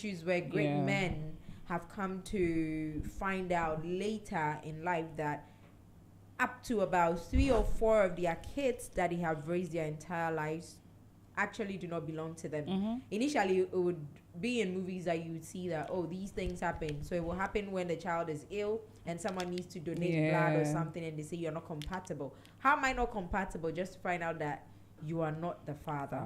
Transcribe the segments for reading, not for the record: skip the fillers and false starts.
issues where great men have come to find out later in life that up to about 3 or 4 of their kids that they have raised their entire lives actually do not belong to them. Initially, it would be in movies that you would see that, oh, these things happen. So it will happen when the child is ill and someone needs to donate blood or something, and they say you're not compatible. How am I not compatible? Just to find out that you are not the father.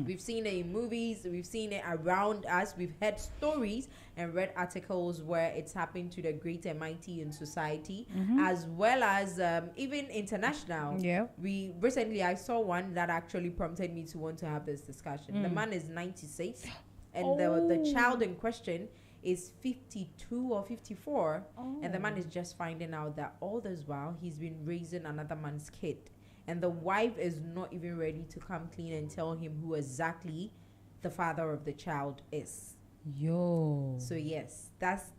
We've seen it in movies, we've seen it around us, we've heard stories and read articles where it's happened to the great and mighty in society, as well as even international. We recently, I saw one that actually prompted me to want to have this discussion. The man is 96 and the child in question is 52 or 54, and the man is just finding out that all this while he's been raising another man's kid. And the wife is not even ready to come clean and tell him who exactly the father of the child is. So yes, that's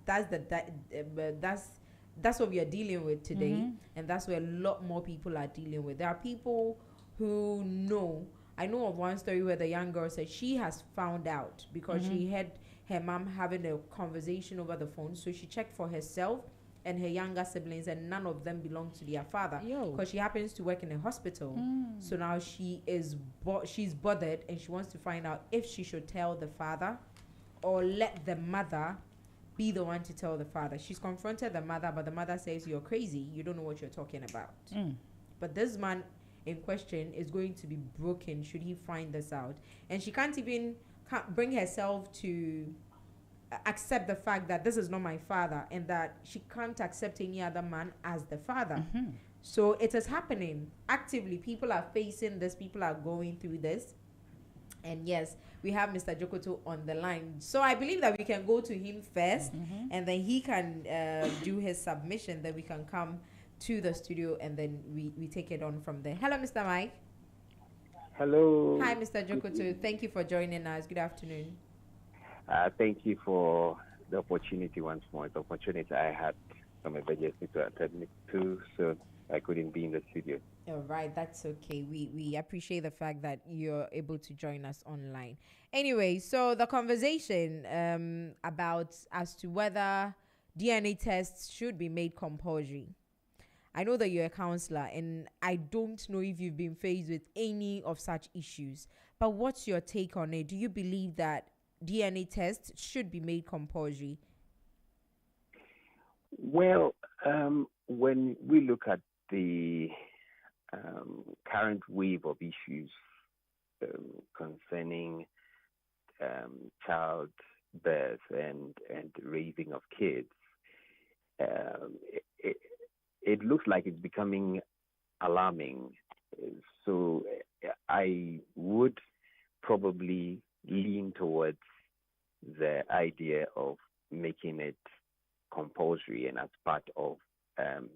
what we are dealing with today, and that's where a lot more people are dealing with. There are people who know. I know of one story where the young girl said she has found out because she had her mom having a conversation over the phone, so she checked for herself and her younger siblings, and none of them belong to their father because she happens to work in a hospital. So now she's bothered, and she wants to find out if she should tell the father or let the mother be the one to tell the father. She's confronted the mother, but the mother says, you're crazy, you don't know what you're talking about. But this man in question is going to be broken should he find this out, and she can't bring herself to accept the fact that this is not my father, and that she can't accept any other man as the father. So it is happening actively. People are facing this, people are going through this. And yes, we have Mr. Jokoto on the line, so I believe that we can go to him first, and then he can do his submission, then we can come to the studio, and then we take it on from there. Hello, Mr. Mike. Hello. Hi, Mr. Jokoto. Thank you for joining us. Good afternoon. Thank you for the opportunity once more. The opportunity I had some emergency to attend to, so I couldn't be in the studio. All right, that's okay. We appreciate the fact that you're able to join us online. Anyway, so the conversation about as to whether DNA tests should be made compulsory. I know that you're a counselor, and I don't know if you've been faced with any of such issues, but what's your take on it? Do you believe that DNA tests should be made compulsory? Well, when we look at the current wave of issues concerning childbirth and raising of kids, it looks like it's becoming alarming. So I would probably lean towards the idea of making it compulsory and as part of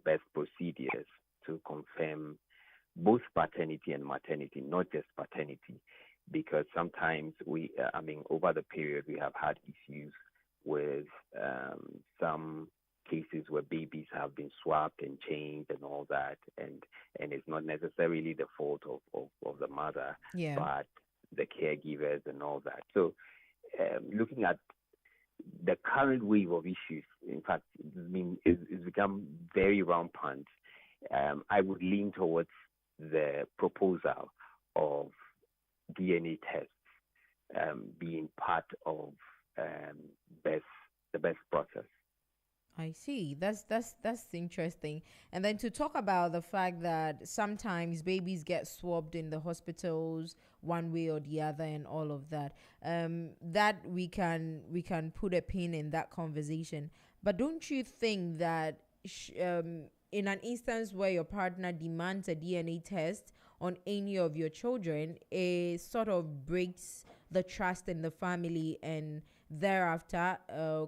birth procedures to confirm both paternity and maternity, not just paternity, because sometimes over the period we have had issues with some cases where babies have been swapped and changed and all that, and it's not necessarily the fault of the mother, but the caregivers and all that. So looking at the current wave of issues, in fact, it's become very rampant. I would lean towards the proposal of DNA tests being part of the best process. I see. That's interesting. And then to talk about the fact that sometimes babies get swabbed in the hospitals one way or the other, and all of that. That we can put a pin in that conversation. But don't you think that in an instance where your partner demands a DNA test on any of your children, it sort of breaks the trust in the family, and thereafter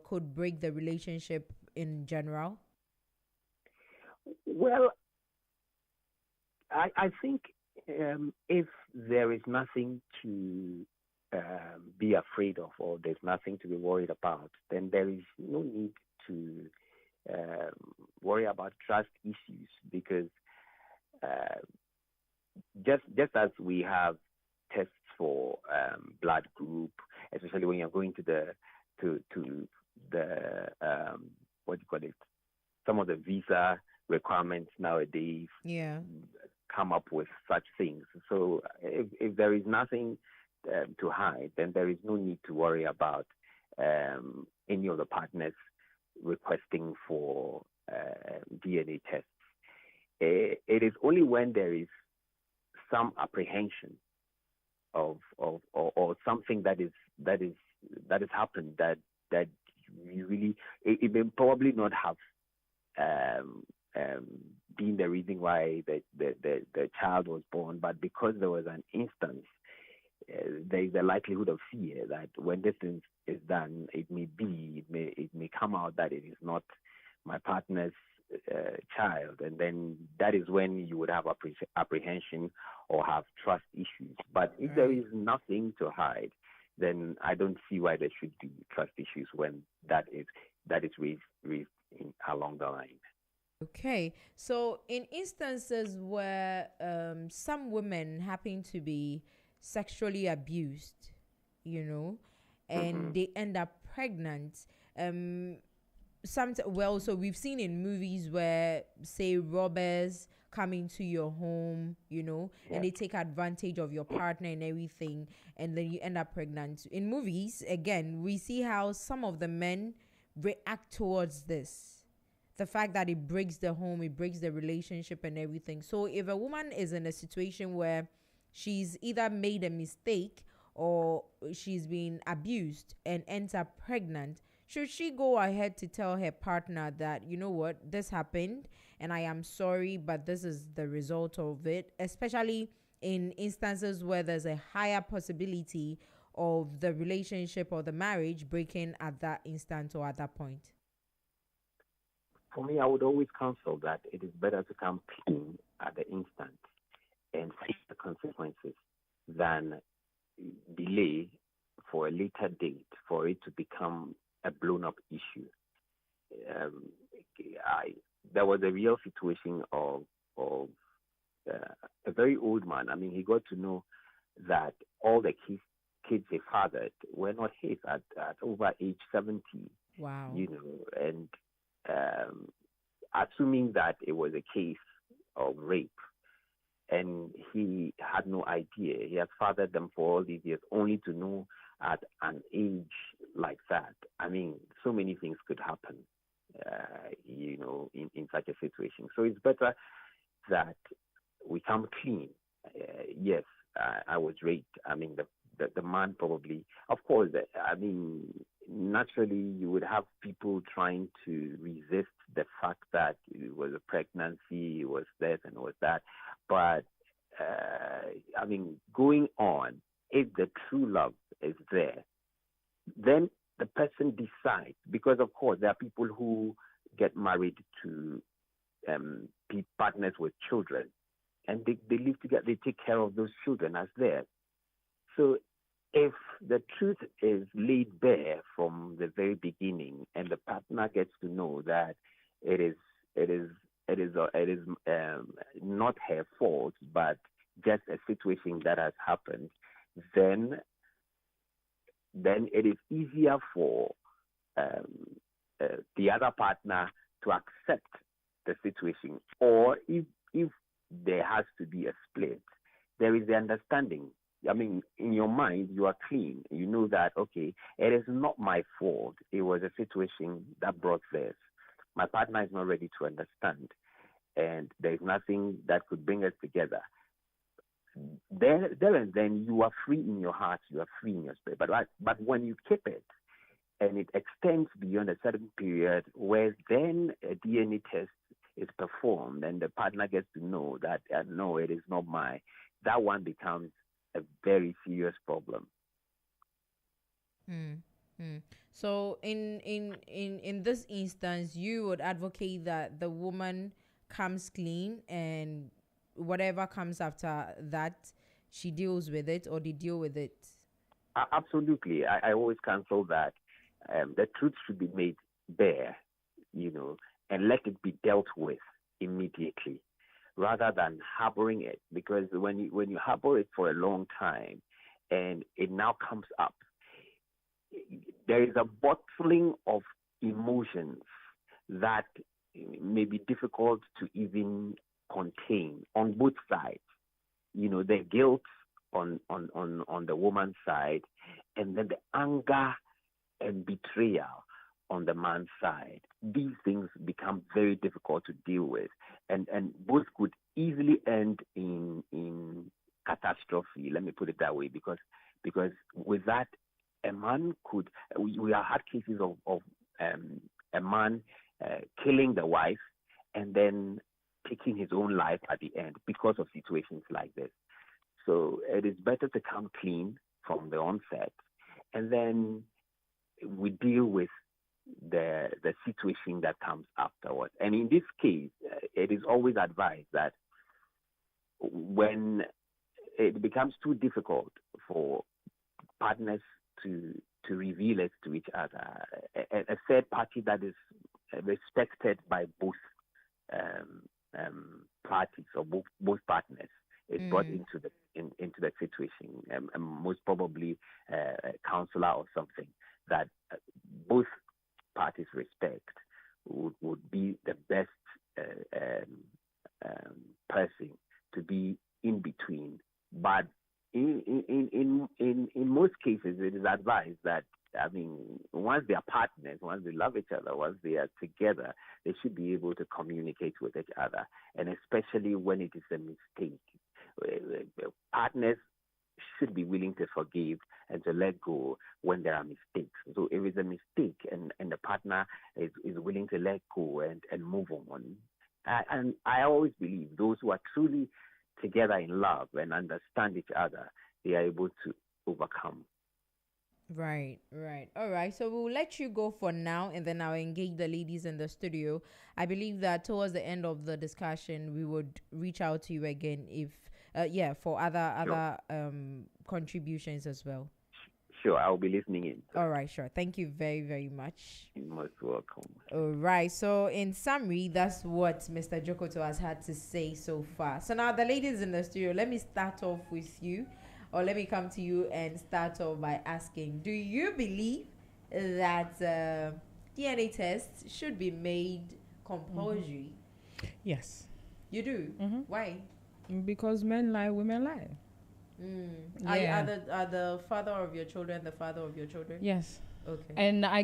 could break the relationship in general? Well, I think if there is nothing to be afraid of, or there's nothing to be worried about, then there is no need to worry about trust issues, because just as we have tests for blood group, especially when you're going to the what do you call it? Some of the visa requirements nowadays Yeah. come up with such things. So if there is nothing to hide, then there is no need to worry about any of the partners requesting for DNA tests. It is only when there is some apprehension of or something that has happened that you really it may probably not have been the reason why the child was born, but because there was an instance, there is a likelihood of fear that when this thing is done, it may come out that it is not my partner's child, and then that is when you would have apprehension or have trust issues. But if there is nothing to hide, then I don't see why there should be trust issues when that is raised along the line. Okay, so in instances where some women happen to be sexually abused, you know, and they end up pregnant, so we've seen in movies where, say, robbers come into your home, you know, and they take advantage of your partner and everything, and then you end up pregnant. In movies, again, we see how some of the men react towards this, the fact that it breaks the home, it breaks the relationship and everything. So if a woman is in a situation where she's either made a mistake or she's been abused and ends up pregnant, should she go ahead to tell her partner that, you know what, this happened and I am sorry, but this is the result of it, especially in instances where there's a higher possibility of the relationship or the marriage breaking at that instant or at that point? For me, I would always counsel that it is better to come clean at the instant and face the consequences than delay for a later date for it to become a blown up issue. There was a real situation of a very old man. I mean, he got to know that all the kids he fathered were not his at over age 70. Wow. You know, and assuming that it was a case of rape, and he had no idea. He had fathered them for all these years, only to know at an age like that. I mean, so many things could happen, you know, in such a situation. So it's better that we come clean. Yes, I was raped. I mean, the man probably, of course, I mean, naturally you would have people trying to resist the fact that it was a pregnancy, it was this and it was that. But, I mean, going on, if the true love is there, then the person decides. Because, of course, there are people who get married to partners with children, and they live together, they take care of those children as theirs. So if the truth is laid bare from the very beginning, and the partner gets to know that it is not her fault, but just a situation that has happened, then it is easier for the other partner to accept the situation. Or if there has to be a split, there is the understanding. I mean, in your mind, you are clean. You know that, okay, it is not my fault. It was a situation that brought this. My partner is not ready to understand, and there is nothing that could bring us together. There and then, you are free in your heart, you are free in your spirit. But when you keep it, and it extends beyond a certain period, where then a DNA test is performed, and the partner gets to know that, no, it is not mine, that one becomes a very serious problem. So in this instance, you would advocate that the woman comes clean, and whatever comes after that, she deals with it, or they deal with it. Absolutely. I always counsel that the truth should be made bare, you know, and let it be dealt with immediately, rather than harboring it. Because when you harbor it for a long time, and it now comes up, there is a bottling of emotions that may be difficult to even contain on both sides. The guilt on the woman's side, and then the anger and betrayal on the man's side. These things become very difficult to deal with, and both could easily end in catastrophe. Let me put it that way, because with that, a man could. We have had cases of a man killing the wife and then taking his own life at the end because of situations like this. So it is better to come clean from the onset, and then we deal with the situation that comes afterwards. And in this case, it is always advised that when it becomes too difficult for partners to reveal it to each other, a third party that is respected by both parties or both partners is brought into the situation, and most probably a counselor or something that both parties respect would be the best person to be in between. But in most cases, it is advised that, once they are partners, once they love each other, once they are together, they should be able to communicate with each other, and especially when it is a mistake. Partners should be willing to forgive and to let go when there are mistakes. So if it's a mistake and the partner is willing to let go and move on, and I always believe those who are truly together in love and understand each other, they are able to overcome. Right. All right. So we'll let you go for now, and then I'll engage the ladies in the studio. I believe that towards the end of the discussion, we would reach out to you again if, for other contributions as well. Sure, I'll be listening in. All right, sure. Thank you very, very much. You're most welcome. All right. So in summary, that's what Mr. Jokoto has had to say so far. So now the ladies in the studio, let me start off with you. Or let me come to you and start off by asking, do you believe that DNA tests should be made compulsory? Yes. You do? Why? Because men lie, women lie. Yeah. Are the father of your children the father of your children? Yes. Okay. And I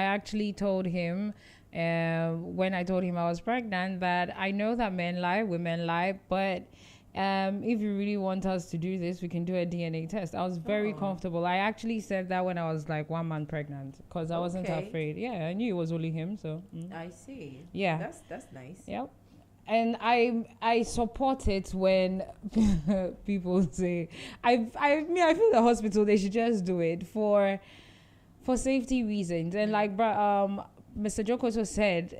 actually told him, when I told him I was pregnant, that I know that men lie, women lie, but if you really want us to do this, we can do a DNA test. I was very comfortable. I actually said that when I was like 1 month pregnant, because I wasn't afraid. Yeah, I knew it was only him. So I see. Yeah, that's nice. Yep. And I support it when people say I feel the hospital, they should just do it for safety reasons. And like Mr. Jokoso said,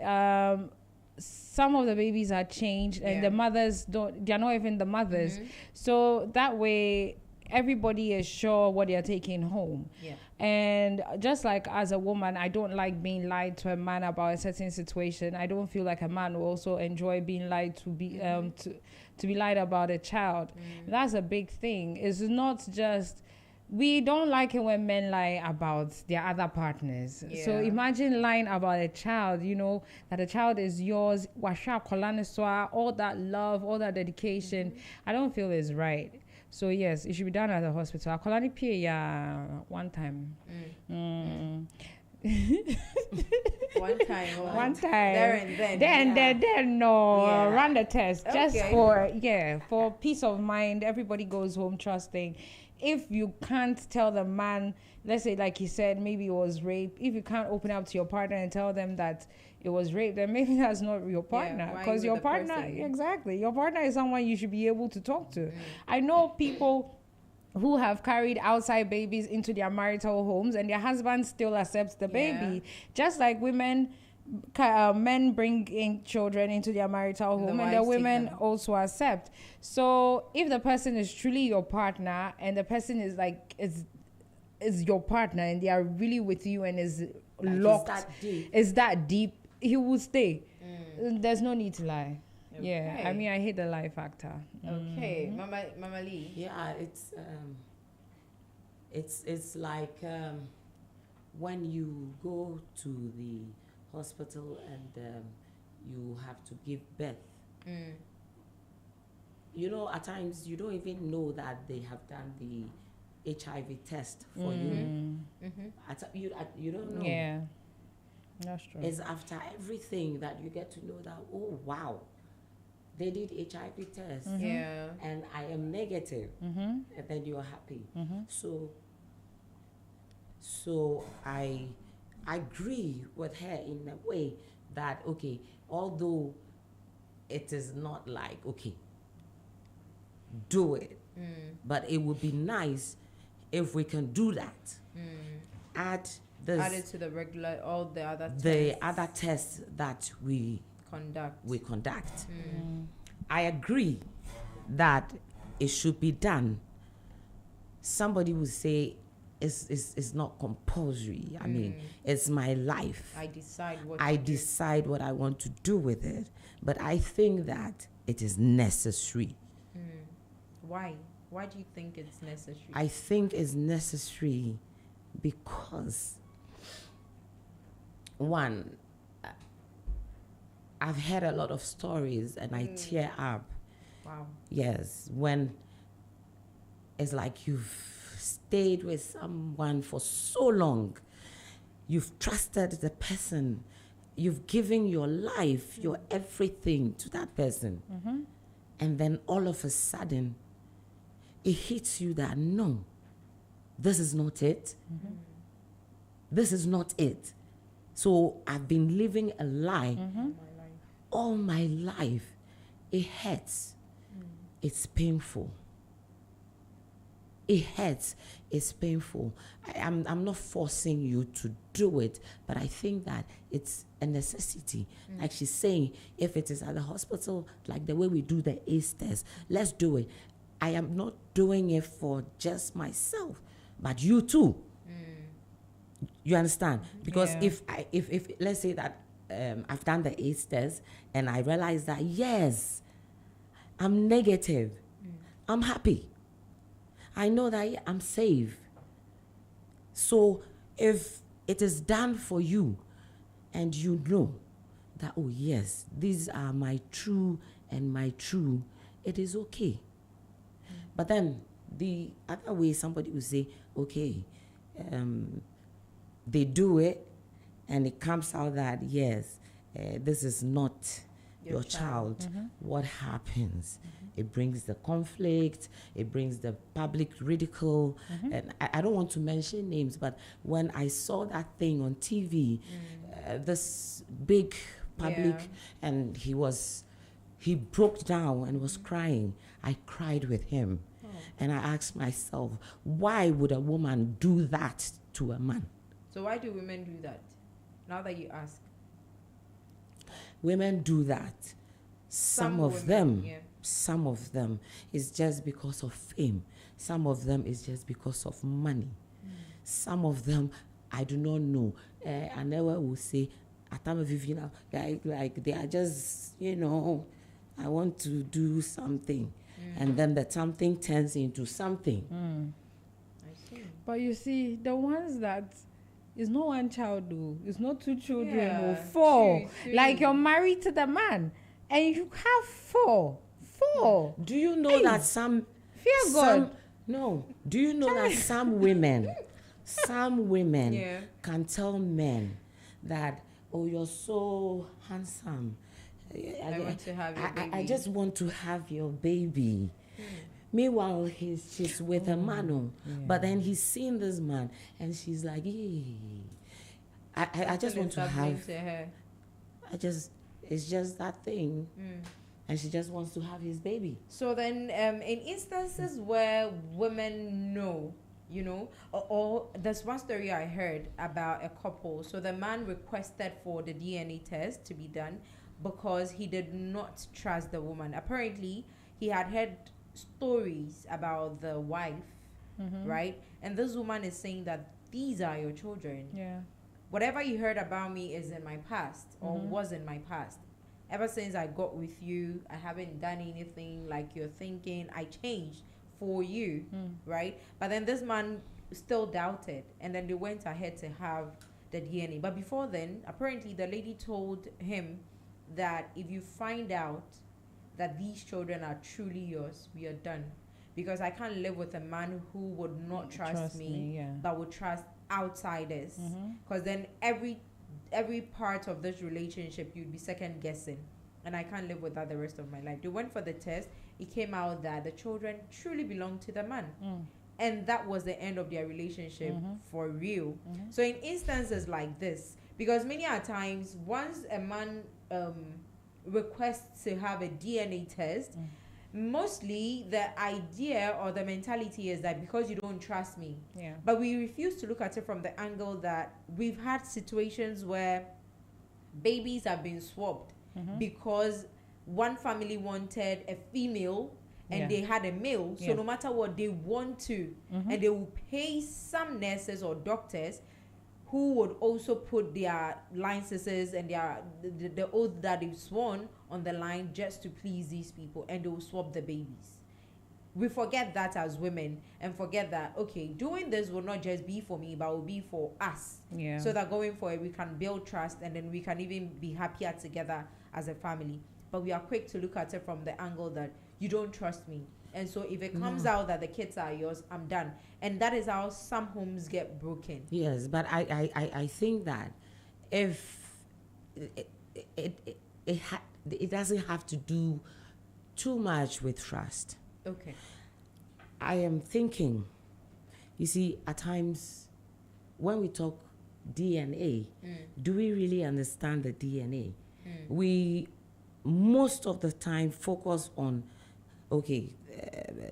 some of the babies are changed, and the mothers they're not even the mothers. So that way everybody is sure what they're taking home. Yeah. And just like as a woman, I don't like being lied to a man about a certain situation. I don't feel like a man will also enjoy being lied to be to be lied about a child. That's a big thing. It's not just, we don't like it when men lie about their other partners. Yeah. So imagine lying about a child, that a child is yours, all that love, all that dedication. I don't feel is right. So yes, it should be done at the hospital. One time. One time. There and then. Then run the test. Just for peace of mind. Everybody goes home trusting. If you can't tell the man, let's say like he said, maybe it was rape. If you can't open up to your partner and tell them that it was rape, then maybe that's not your partner. Because your partner, your partner is someone you should be able to talk to. I know people who have carried outside babies into their marital homes, and their husband still accepts the baby. Just like men bring in children into their marital home, and the women also accept. So if the person is truly your partner, and the person is like is your partner, and they are really with you, and is like locked, is that deep, he will stay. There's no need to lie. Okay. Yeah, I hate the lie factor. Okay. Mama Lee. Yeah, it's It's like when you go to the hospital and you have to give birth. You know, at times you don't even know that they have done the HIV test for you. You don't know. Yeah, that's true. It's after everything that you get to know that, oh wow, they did HIV test Yeah. and I am negative, and then you're happy. So I agree with her in a way that, okay, although it is not like, okay, do it, but it would be nice if we can do that. Add Added to the regular, all the other other tests that we conduct. I agree that it should be done. Somebody would say it's not compulsory. I mean, it's my life. I decide what I want to do with it. But I think that it is necessary. Why? Why do you think it's necessary? I think it's necessary because, one, I've heard a lot of stories and I tear up. Wow. Yes, when it's like you've stayed with someone for so long, you've trusted the person, you've given your life, your everything to that person, and then all of a sudden, it hits you that no, this is not it. This is not it. So I've been living a lie all my life. It hurts. It's painful. It hurts. It's painful. I'm not forcing you to do it, but I think that it's a necessity. Like she's saying, if it is at the hospital, like the way we do the ACE test, let's do it. I am not doing it for just myself, but you too. You understand? Because if let's say that I've done the ACE test and I realize that yes, I'm negative, I'm happy. I know that I'm safe. So if it is done for you and you know that, oh yes, these are my true and my true, it is okay. But then the other way, somebody will say, okay, they do it and it comes out that, yes, this is not your child. What happens? It brings the conflict, it brings the public ridicule. And I don't want to mention names, but when I saw that thing on TV, this big public, and he broke down and was crying. I cried with him. And I asked myself, why would a woman do that to a man? So why do women do that? Now that you ask. Women do that. Some of them is just because of fame. Some of them is just because of money. Some of them, I do not know. I never will say, like they are just, I want to do something. And then that something turns into something. I see. But you see, the ones that it's not one child, though. It's not two children or Yeah, four. two. Like you're married to the man and you have four. Do you know that some Fear God. No. Do you know that some women can tell men that, oh, you're so handsome. I want to have your baby. I just want to have your baby. Meanwhile, she's with a man, but then he's seen this man, and she's like, hey, I just want to have. It's just that thing, and she just wants to have his baby. So then, in instances where women know, or there's one story I heard about a couple. So the man requested for the DNA test to be done because he did not trust the woman. Apparently, he had heard stories about the wife, right? And this woman is saying that these are your children. Yeah. Whatever you heard about me is in my past or was in my past. Ever since I got with you, I haven't done anything like you're thinking. I changed for you, right? But then this man still doubted, and then they went ahead to have the DNA. But before then, apparently the lady told him that if you find out that these children are truly yours, we are done. Because I can't live with a man who would not trust me, yeah. but would trust outsiders. Because then every part of this relationship you'd be second guessing, and I can't live with that the rest of my life. They went for the test. It came out that the children truly belonged to the man. And that was the end of their relationship for real. So in instances like this, because many a times once a man requests to have a DNA test, mostly the idea or the mentality is that because you don't trust me. Yeah. But we refuse to look at it from the angle that we've had situations where babies have been swapped because one family wanted a female and they had a male. So no matter what, they want to, and they will pay some nurses or doctors who would also put their licenses and the oath that they've sworn on the line just to please these people, and they will swap the babies. We forget that as women, and forget that, okay, doing this will not just be for me, but will be for us. Yeah. So that going forward, we can build trust, and then we can even be happier together as a family. But we are quick to look at it from the angle that you don't trust me. And so if it comes out that the kids are yours, I'm done. And that is how some homes get broken. Yes, but I think that if it doesn't have to do too much with trust. Okay. I am thinking, you see, at times when we talk DNA, do we really understand the DNA? We most of the time focus on, okay,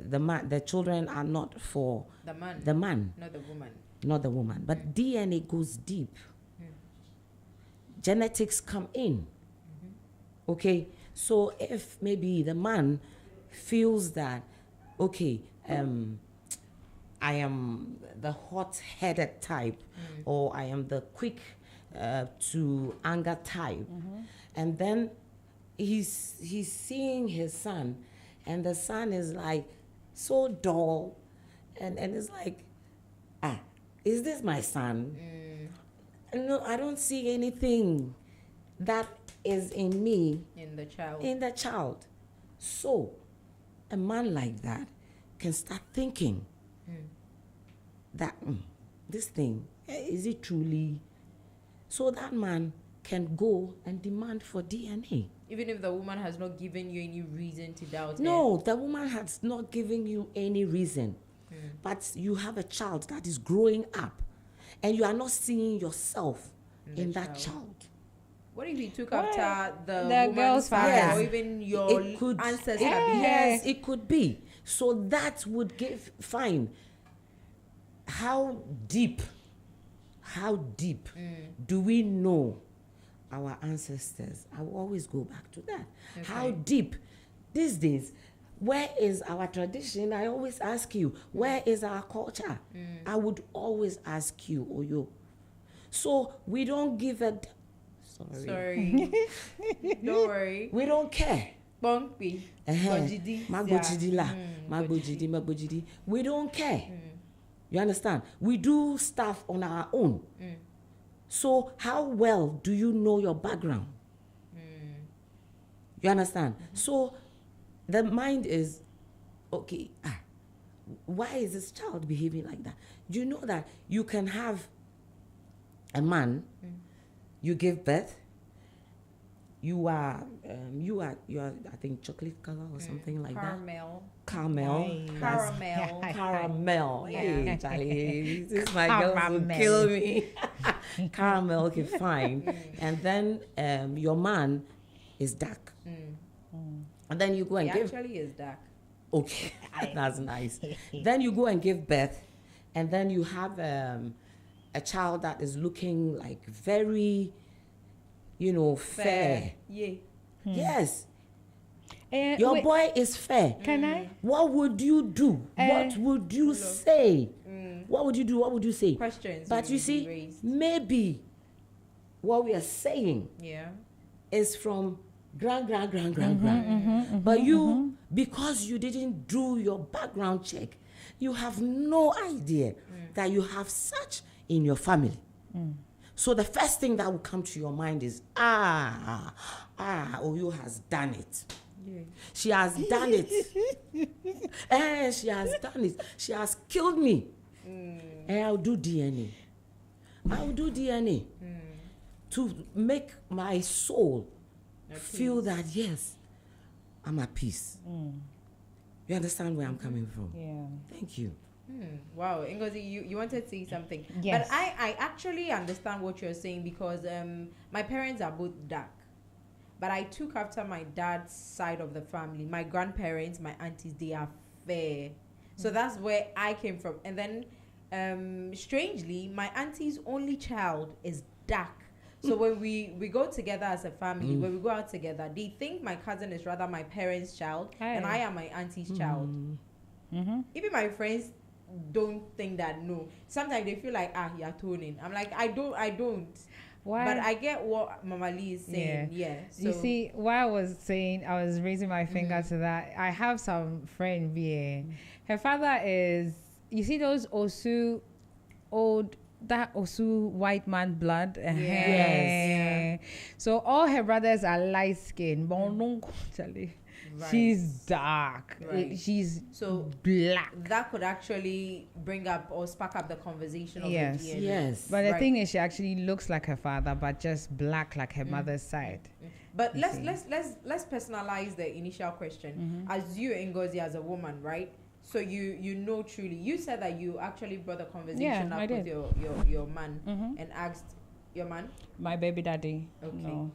the children are not for The man. the man, Not the woman. not the woman. But DNA goes deep. Genetics come in. Okay, so if maybe the man feels that, okay, I am the hot-headed type, or I am the quick to anger type, and then he's seeing his son, and the son is like so dull, and it's like, is this my son? No, I don't see anything that is in me In the child. in the child. So a man like that can start thinking that this thing, is it truly? So that man can go and demand for DNA. Even if the woman has not given you any reason to doubt it. No, the woman has not given you any reason. But you have a child that is growing up, and you are not seeing yourself in that child. What if he took What? after the The girl's woman's father, father. or even your It could, ancestor? yes, it could be. So that would give, fine. How deep do we know our ancestors? I will always go back to that. Okay. How deep? These days, where is our tradition? I always ask you, where is our culture? I would always ask you, Oyo. So we don't give a... Sorry. Don't worry. We don't care. Bumpy. Gojidi. Magbojidi la. Gojidi. Magbojidi. We don't care. You understand? We do stuff on our own. So how well do you know your background? You understand? So the mind is, okay, why is this child behaving like that? Do you know that you can have a man, you give birth, you are I think chocolate color or something like Caramel. that. Caramel. Caramel. Yeah. Hey, Charlie, this is my girl will kill me. Caramel, okay, fine. And then your man is dark. And then you go and He give. actually is dark. Okay, that's nice. Then you go and give birth, and then you have a child that is looking like very, fair. Yeah. Yes. Your wait, boy is fair. Can I? What would you do? What would you say? What would you do? What would you say? Questions. But will you be see, raised. maybe what we are saying Yeah. is from grand. But you, because you didn't do your background check, you have no idea that you have such in your family. So the first thing that will come to your mind is, Oyo has done it. Yeah. She has done it. She has done it. She has killed me. I'll do DNA. I'll do DNA to make my soul feel that, yes, I'm at peace. You understand where I'm coming from? Yeah. Thank you. Wow, Ngozi, you wanted to say something. Yes. But I actually understand what you're saying because my parents are both dark. But I took after my dad's side of the family. My grandparents, my aunties, they are fair. So that's where I came from. And then, strangely, my auntie's only child is dark. So when we go together as a family, when we go out together, they think my cousin is rather my parents' child and I am my auntie's child. Even my friends don't think that. No, sometimes they feel like, you're toning. I'm like, I don't. Why? But I get what Mama Lee is saying. Yeah. So, You see, while I was saying, I was raising my finger to that. I have some friend here. Her father is, you see those Osu white man blood. Yes. So all her brothers are light skinned. Right. She's dark. Right. She's So black. that could actually bring up or spark up the conversation of Yes. the DNA. Yes. But the Right. thing is, she actually looks like her father, but just black like her mother's side. But let's personalize the initial question. As you, Ngozi, as a woman, right? So you know truly. You said that you actually brought the conversation I up did. with your man and asked your man My baby daddy. Okay. No.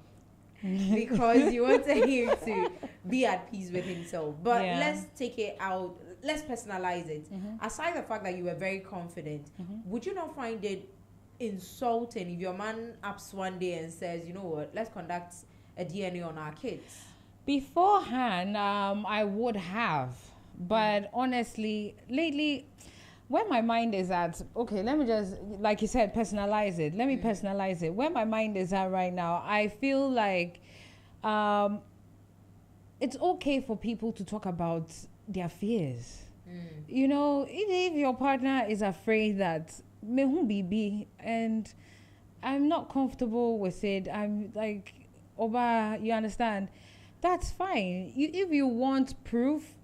because you wanted him to be at peace with himself. But Yeah. let's take it out. Let's personalize it. Aside the fact that you were very confident, would you not find it insulting if your man ups one day and says, you know what, let's conduct a DNA on our kids? Beforehand, I would have, but honestly, lately, when my mind is at, okay, let me just, like you said, personalize it. Let me personalize it. Where my mind is at right now, I feel like it's okay for people to talk about their fears. You know, if your partner is afraid that me who be and I'm not comfortable with it, I'm like, Oba, you understand? That's fine. If you want proof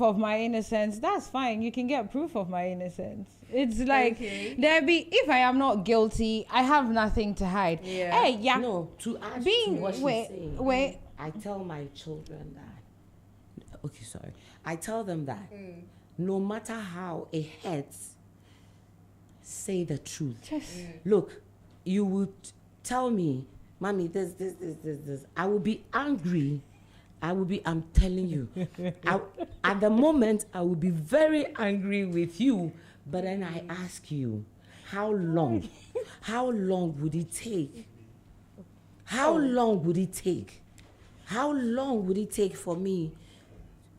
of my innocence, that's fine. You can get proof of my innocence. It's like, if I am not guilty, I have nothing to hide. Yeah. Hey, yeah. No, to add Being- to what she's wait, saying, wait. I tell my children that. Okay, sorry. I tell them that no matter how it hurts, say the truth. Just Look, you would tell me, Mommy, this. I will be angry. I'm telling you. At the moment, I will be very angry with you. But then I ask you, how long? How long would it take? How long would it take? How long would it take for me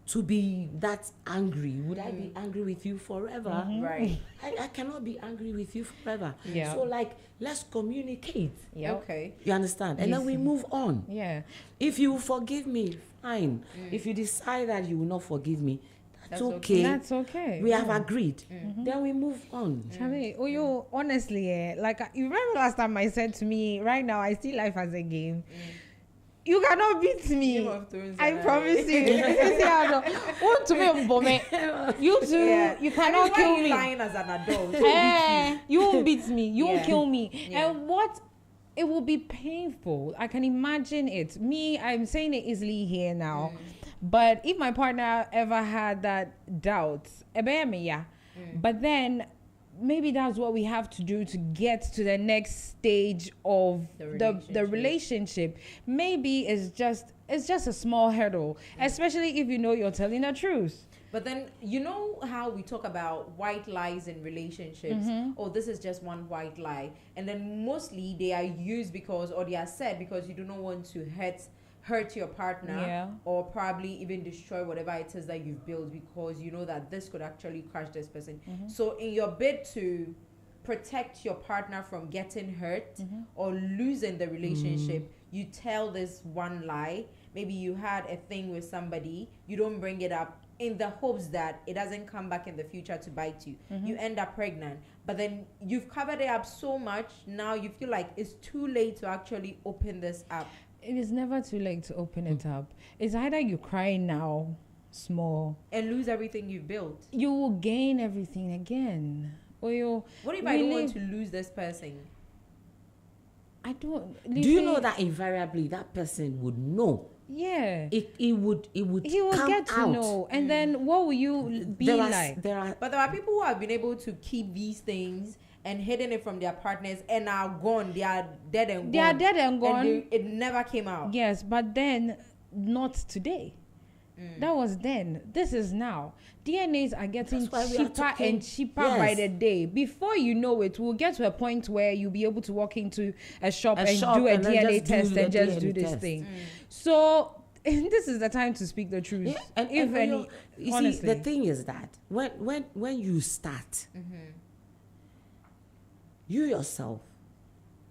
to be that angry? Would I be angry with you forever? Right. I cannot be angry with you forever. Yeah. So like, let's communicate. Yep. Okay. You understand? And then we move on. Yeah. If you forgive me, fine. If you decide that you will not forgive me, that's That's okay. That's okay. We have agreed. Then we move on. Charlie, you honestly, like you remember last time I said to me, right now I see life as a game. You cannot beat me. Game of Thrones, I promise you. Want to be bomb? You too. Yeah. You cannot why kill are you me. lying as an adult? You won't beat me. You won't Yeah. kill me. Yeah. And what? It will be painful. I can imagine it. Me, I'm saying it easily here now. But if my partner ever had that doubt, but then maybe that's what we have to do to get to the next stage of the relationship. Maybe it's just a small hurdle, especially if you know you're telling the truth. But then, you know how we talk about white lies in relationships? Oh, this is just one white lie. And then mostly they are used or they are said because you do not want to hurt your partner or probably even destroy whatever it is that you've built because you know that this could actually crush this person. So in your bid to protect your partner from getting hurt or losing the relationship, you tell this one lie. Maybe you had a thing with somebody, you don't bring it up in the hopes that it doesn't come back in the future to bite you. You end up pregnant, but then you've covered it up so much, now you feel like it's too late to actually open this up. It is never too late to open it up. It's either you cry now, small, and lose everything you've built. You will gain everything again. Or you. What if I don't want to lose this person? I don't. Do you know that invariably that person would know? Yeah. He would He will come get to out. know. And then what will you be like? But there are people who have been able to keep these things and hidden it from their partners and are gone. They are dead and gone. They are dead and gone. And it never came out. Yes, but then not today. That was then. This is now. DNAs are getting cheaper and cheaper by the day. Before you know it, we'll get to a point where you'll be able to walk into a shop and do a DNA test and just do this thing. So this is the time to speak the truth. Yeah, and if any, you see, the thing is that when you start, you yourself,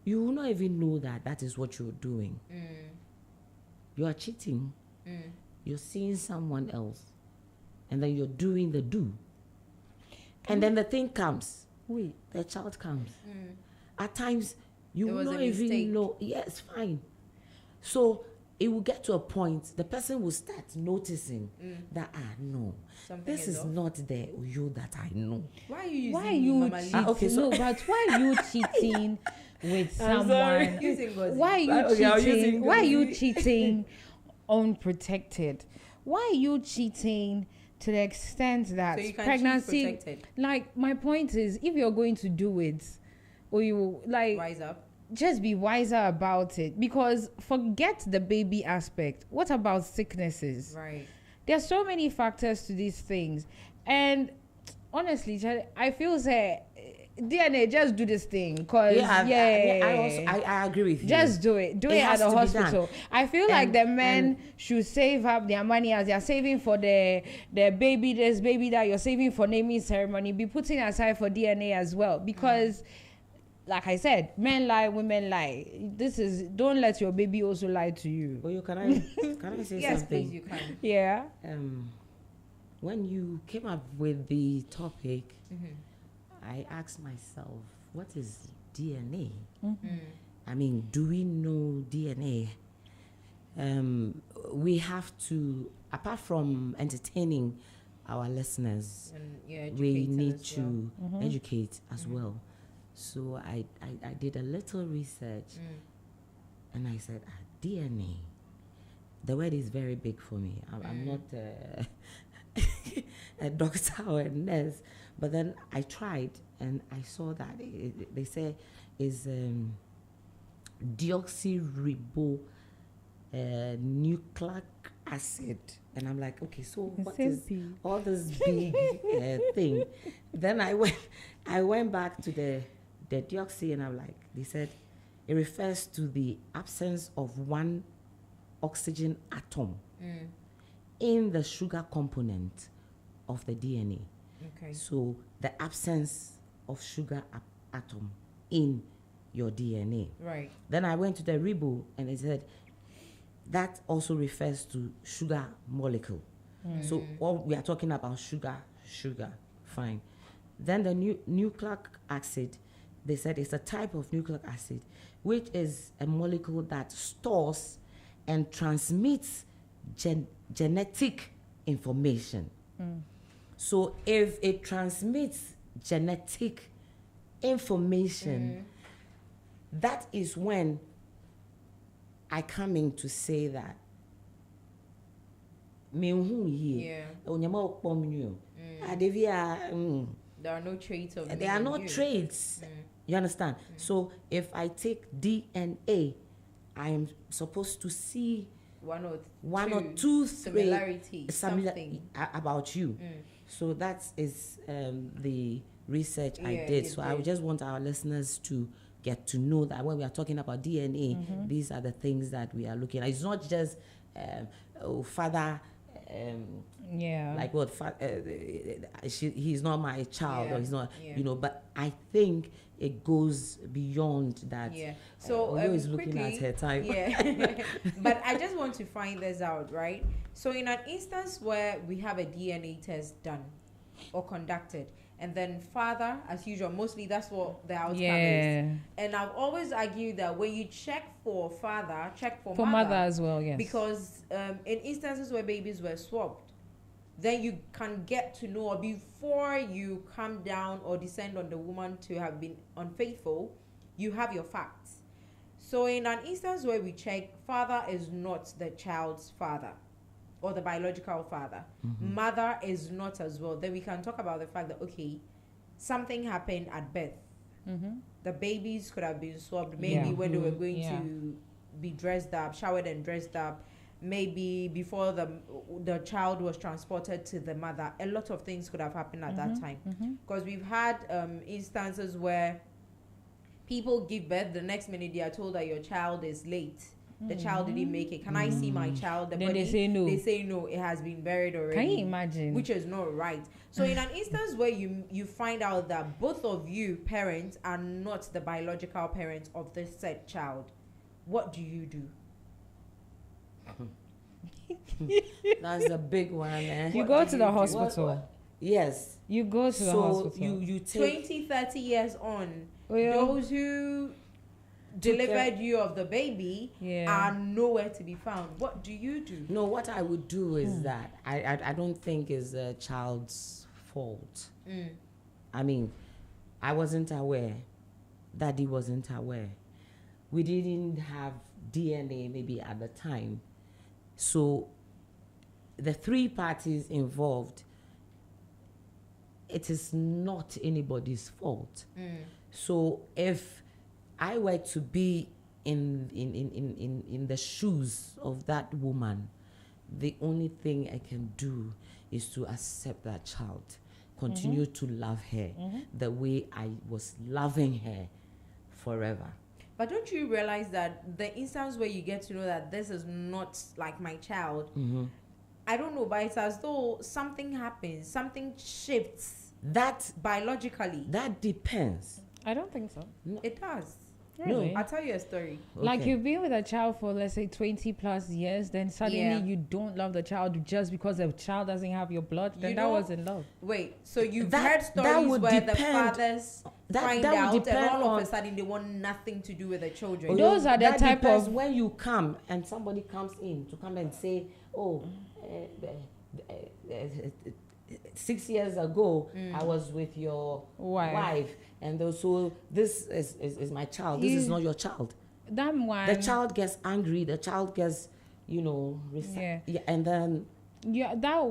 you will not even know that is what you're doing. You are cheating. You're seeing someone else, and then you're doing the do. And then the thing comes. Wait. The child comes. At times, you will not even know. Yes, fine. So it will get to a point, the person will start noticing that, no, something this is not the you that I know. Why are you cheating? Okay, so, no, but why are you cheating with someone? Why are you cheating? Why are you cheating unprotected? Why are you cheating to the extent that pregnancy, like, my point is, if you're going to do it, or you like wise up, just be wiser about it, because forget the baby aspect. What about sicknesses? Right. There's so many factors to these things, and honestly, I feel say DNA, just do this thing, because I agree with you. Just do it at the hospital. I feel like the men should save up their money as they are saving for the baby this, baby that. You're saving for naming ceremony, be putting aside for DNA as well, because like I said, men lie, women lie. Don't let your baby also lie to you. Well, can I say yes, something? Please, you can. Yeah. When you came up with the topic, I asked myself, what is DNA? I mean, do we know DNA? We have to, apart from entertaining our listeners, we need to educate as well. So I did a little research, and I said, DNA. The word is very big for me. I'm not a doctor or a nurse, but then I tried, and I saw that they say is deoxyribonucleic acid. And I'm like, okay, so what is all this big thing? Then I went back to the deoxy, and I'm like, they said it refers to the absence of one oxygen atom in the sugar component of the DNA. Okay. So the absence of sugar atom in your DNA. Right. Then I went to the ribo, and they said that also refers to sugar molecule. So what we are talking about, sugar, fine. Then the nucleic acid, they said it's a type of nucleic acid, which is a molecule that stores and transmits genetic information. So if it transmits genetic information, that is when I come in to say that there are no traits of there are no traits. You understand? So if I take DNA, I am supposed to see one or two similarity, something about you. So that is the research I did. So I just want our listeners to get to know that when we are talking about DNA, these are the things that we are looking at. It's not just father Yeah. like what he's not my child Yeah, or he's not, yeah. you know. But I think it goes beyond that. Yeah. So Oyo is looking quickly, at her time. Yeah. But I just want to find this out, right? So in an instance where we have a DNA test done or conducted, and then father, as usual, mostly that's what the outcome is. And I've always argued that when you check for father, check for mother as well, yes. Because in instances where babies were swapped, then you can get to know, or before you come down or descend on the woman to have been unfaithful, you have your facts. So in an instance where we check, father is not the child's father or the biological father. Mm-hmm. Mother is not as well. Then we can talk about the fact that, okay, something happened at birth. Mm-hmm. The babies could have been swapped maybe when they were going to be dressed up, showered and dressed up, maybe before the child was transported to the mother. A lot of things could have happened at that time. Because we've had instances where people give birth, the next minute they are told that your child is late. The child didn't make it. Can I see my child? The Then body, they say no. They say no. It has been buried already. Can you imagine? Which is not right. So in an instance where you find out that both of you parents are not the biological parents of this said child, what do you do? That's a big one. You go to the hospital. Yes. You go to the hospital. So you take 20, 30 years on, Yeah. those who delivered you of the baby are nowhere to be found. What do you do? No, what I would do is that I don't think is a child's fault. I mean, I wasn't aware. Daddy wasn't aware. We didn't have DNA maybe at the time. So the three parties involved, it is not anybody's fault. So if I were to be in the shoes of that woman, the only thing I can do is to accept that child, continue to love her the way I was loving her forever. But don't you realize that the instance where you get to know that this is not like my child, I don't know, but it's as though something happens, something shifts That biologically. That depends. I don't think so. It does. Really? I'll tell you a story. Like you've been with a child for, let's say, 20 plus years, then suddenly you don't love the child just because the child doesn't have your blood, then that wasn't love. Wait, so you've heard stories where the fathers find out and all of a sudden they want nothing to do with the children. Those are the that type depends of... when you come and somebody comes in to come and say, oh, 6 years ago, I was with your wife. And so this is my child. This is not your child. That one. The child gets angry. The child gets, and then... Yeah, that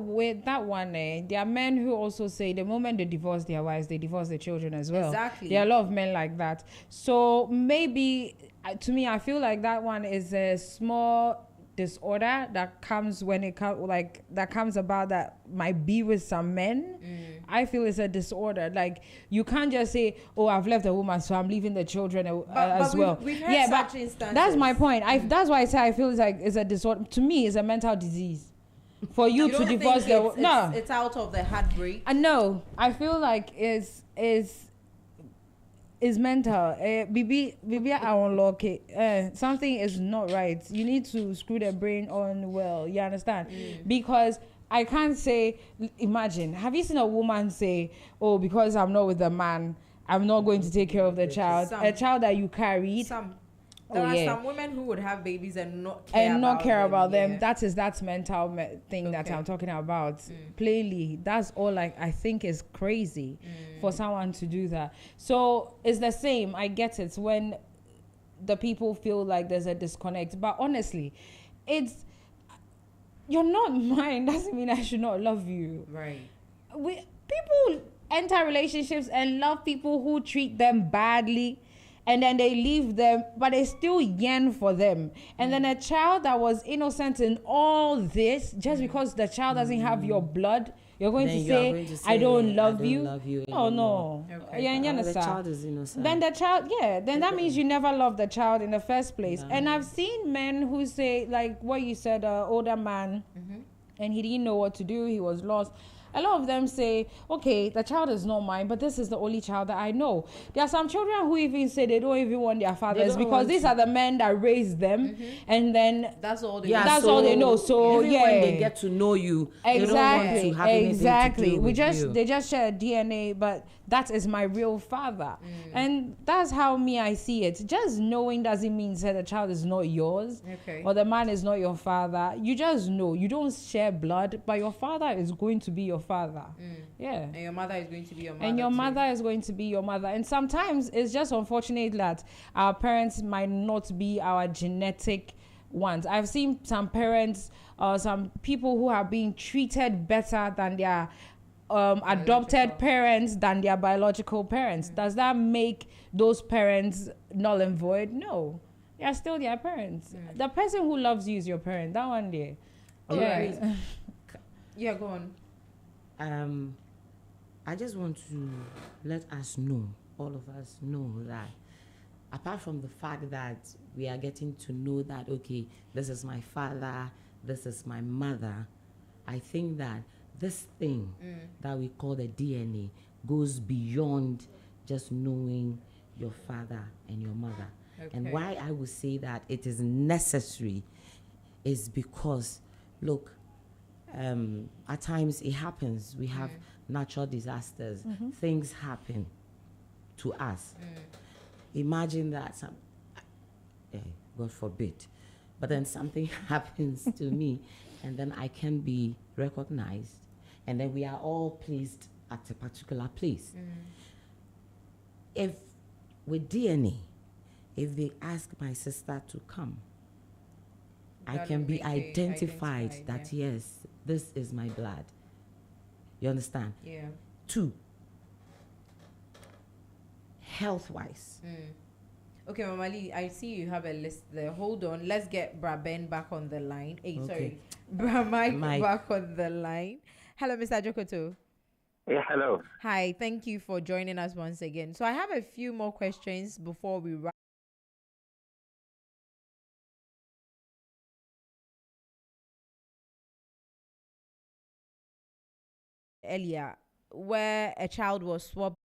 one, there are men who also say the moment they divorce their wives, they divorce their children as well. Exactly. There are a lot of men like that. So maybe, to me, I feel like that one is a small disorder that comes when it comes, like, that comes about that might be with some men. I feel it's a disorder. Like, you can't just say, oh, I've left a woman, so I'm leaving the children as well. We've heard such instances. That's my point. That's why I say I feel it's a disorder. To me, it's a mental disease. For you to divorce it's out of the heartbreak. No, I feel like is mental. Bibi, I unlock it. Something is not right. You need to screw the brain on well. You understand? Because I can't say. Imagine. Have you seen a woman say, "Oh, because I'm not with a man, I'm not going to take care of the child." A child that you carried. There are some women who would have babies and not care about them. That's mental thing that I'm talking about. Plainly, that's all. Like, I think is crazy for someone to do that. So it's the same. I get it when the people feel like there's a disconnect. But honestly, you're not mine. Doesn't mean I should not love you. Right. People enter relationships and love people who treat them badly. And then they leave them, but they still yearn for them. And then a child that was innocent in all this, just because the child doesn't have your blood, you're going to say, I don't love you. Oh, no. Okay. The child is innocent. Then that means you never loved the child in the first place. And I've seen men who say, like what you said, older man, and he didn't know what to do. He was lost. A lot of them say, okay, the child is not mine, but this is the only child that I know. There are some children who even say they don't even want their fathers because these are the men that raised them, and then That's all they that's all they know. So even when they get to know you, they don't want to have anything to do with you. They just share DNA, but that is my real father. And that's how I see it. Just knowing doesn't mean that the child is not yours, or the man is not your father. You just know. You don't share blood, but your father is going to be your father. Yeah. And your mother is going to be your mother. And your mother is going to be your mother. And sometimes it's just unfortunate that our parents might not be our genetic ones. I've seen some parents, some people who are being treated better than their adopted parents than their biological parents. Does that make those parents null and void? No. They are still their parents. The person who loves you is your parent. That one day. Yeah. Yeah, go on. I just want to let us know, all of us know, that apart from the fact that we are getting to know that, okay, this is my father, this is my mother, I think that this thing that we call the DNA goes beyond just knowing your father and your mother. And why I would say that it is necessary is because, look, at times it happens. We have natural disasters. Things happen to us. Imagine that, God forbid, but then something happens to me, and then I can be recognized, and then we are all placed at a particular place. If with DNA, if they ask my sister to come, I can be identified that yes, this is my blood. You understand? Yeah. 2, health-wise. Okay, Mama Lee, I see you have a list there. Hold on. Let's get Braben back on the line. Hey, sorry. Mike back on the line. Hello, Mr. Jokoto. Yeah, hello. Hi, thank you for joining us once again. So I have a few more questions before we wrap. Earlier, where a child was swapped,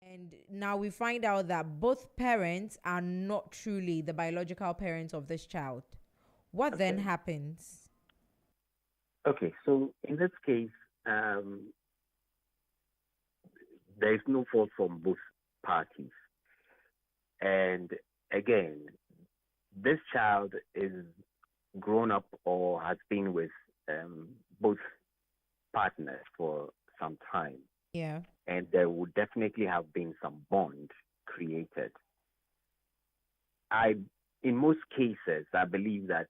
and now we find out that both parents are not truly the biological parents of this child. What then happens? Okay, so in this case, there is no fault from both parties. And again, this child is grown up or has been with both partners for some time. Yeah. And there would definitely have been some bond created. In most cases, I believe that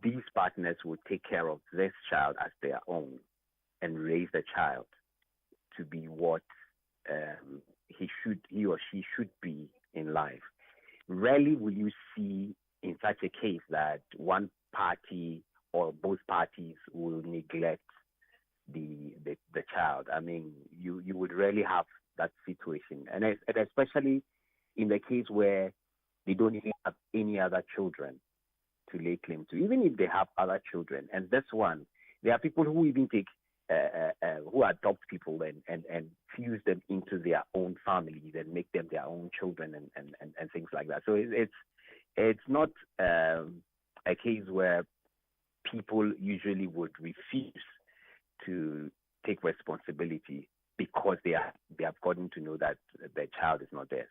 these partners would take care of this child as their own and raise the child to be what he or she should be in life. Rarely will you see in such a case that one party or both parties will neglect the child. I mean, you would rarely have that situation, and especially in the case where they don't even have any other children to lay claim to, even if they have other children. And this one, there are people who even take who adopt people and fuse them into their own families and make them their own children and things like that. So it's not a case where people usually would refuse to take responsibility because they have gotten to know that their child is not theirs.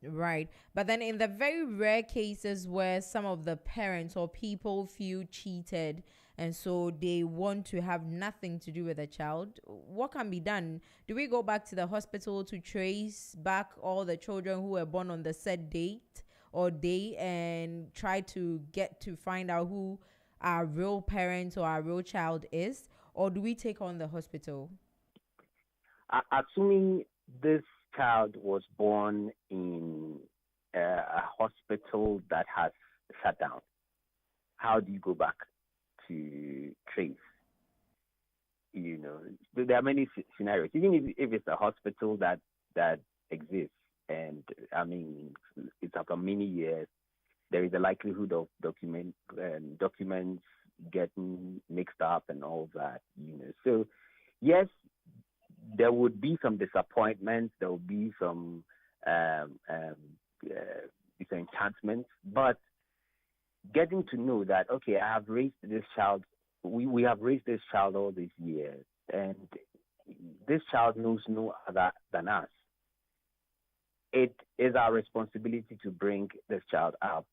Right. But then in the very rare cases where some of the parents or people feel cheated and so they want to have nothing to do with the child, what can be done? Do we go back to the hospital to trace back all the children who were born on the said date or day and try to get to find out who our real parent or our real child is? Or do we take on the hospital? Assuming this child was born in a hospital that has shut down, how do you go back to trace? You know, there are many scenarios. Even if it's a hospital that exists, and I mean, it's after many years, there is a likelihood of documents getting mixed up and all that, So yes, there would be some disappointments, there would be some disenchantments, but getting to know that, okay, I have raised this child, we have raised this child all these years, and this child knows no other than us. It is our responsibility to bring this child up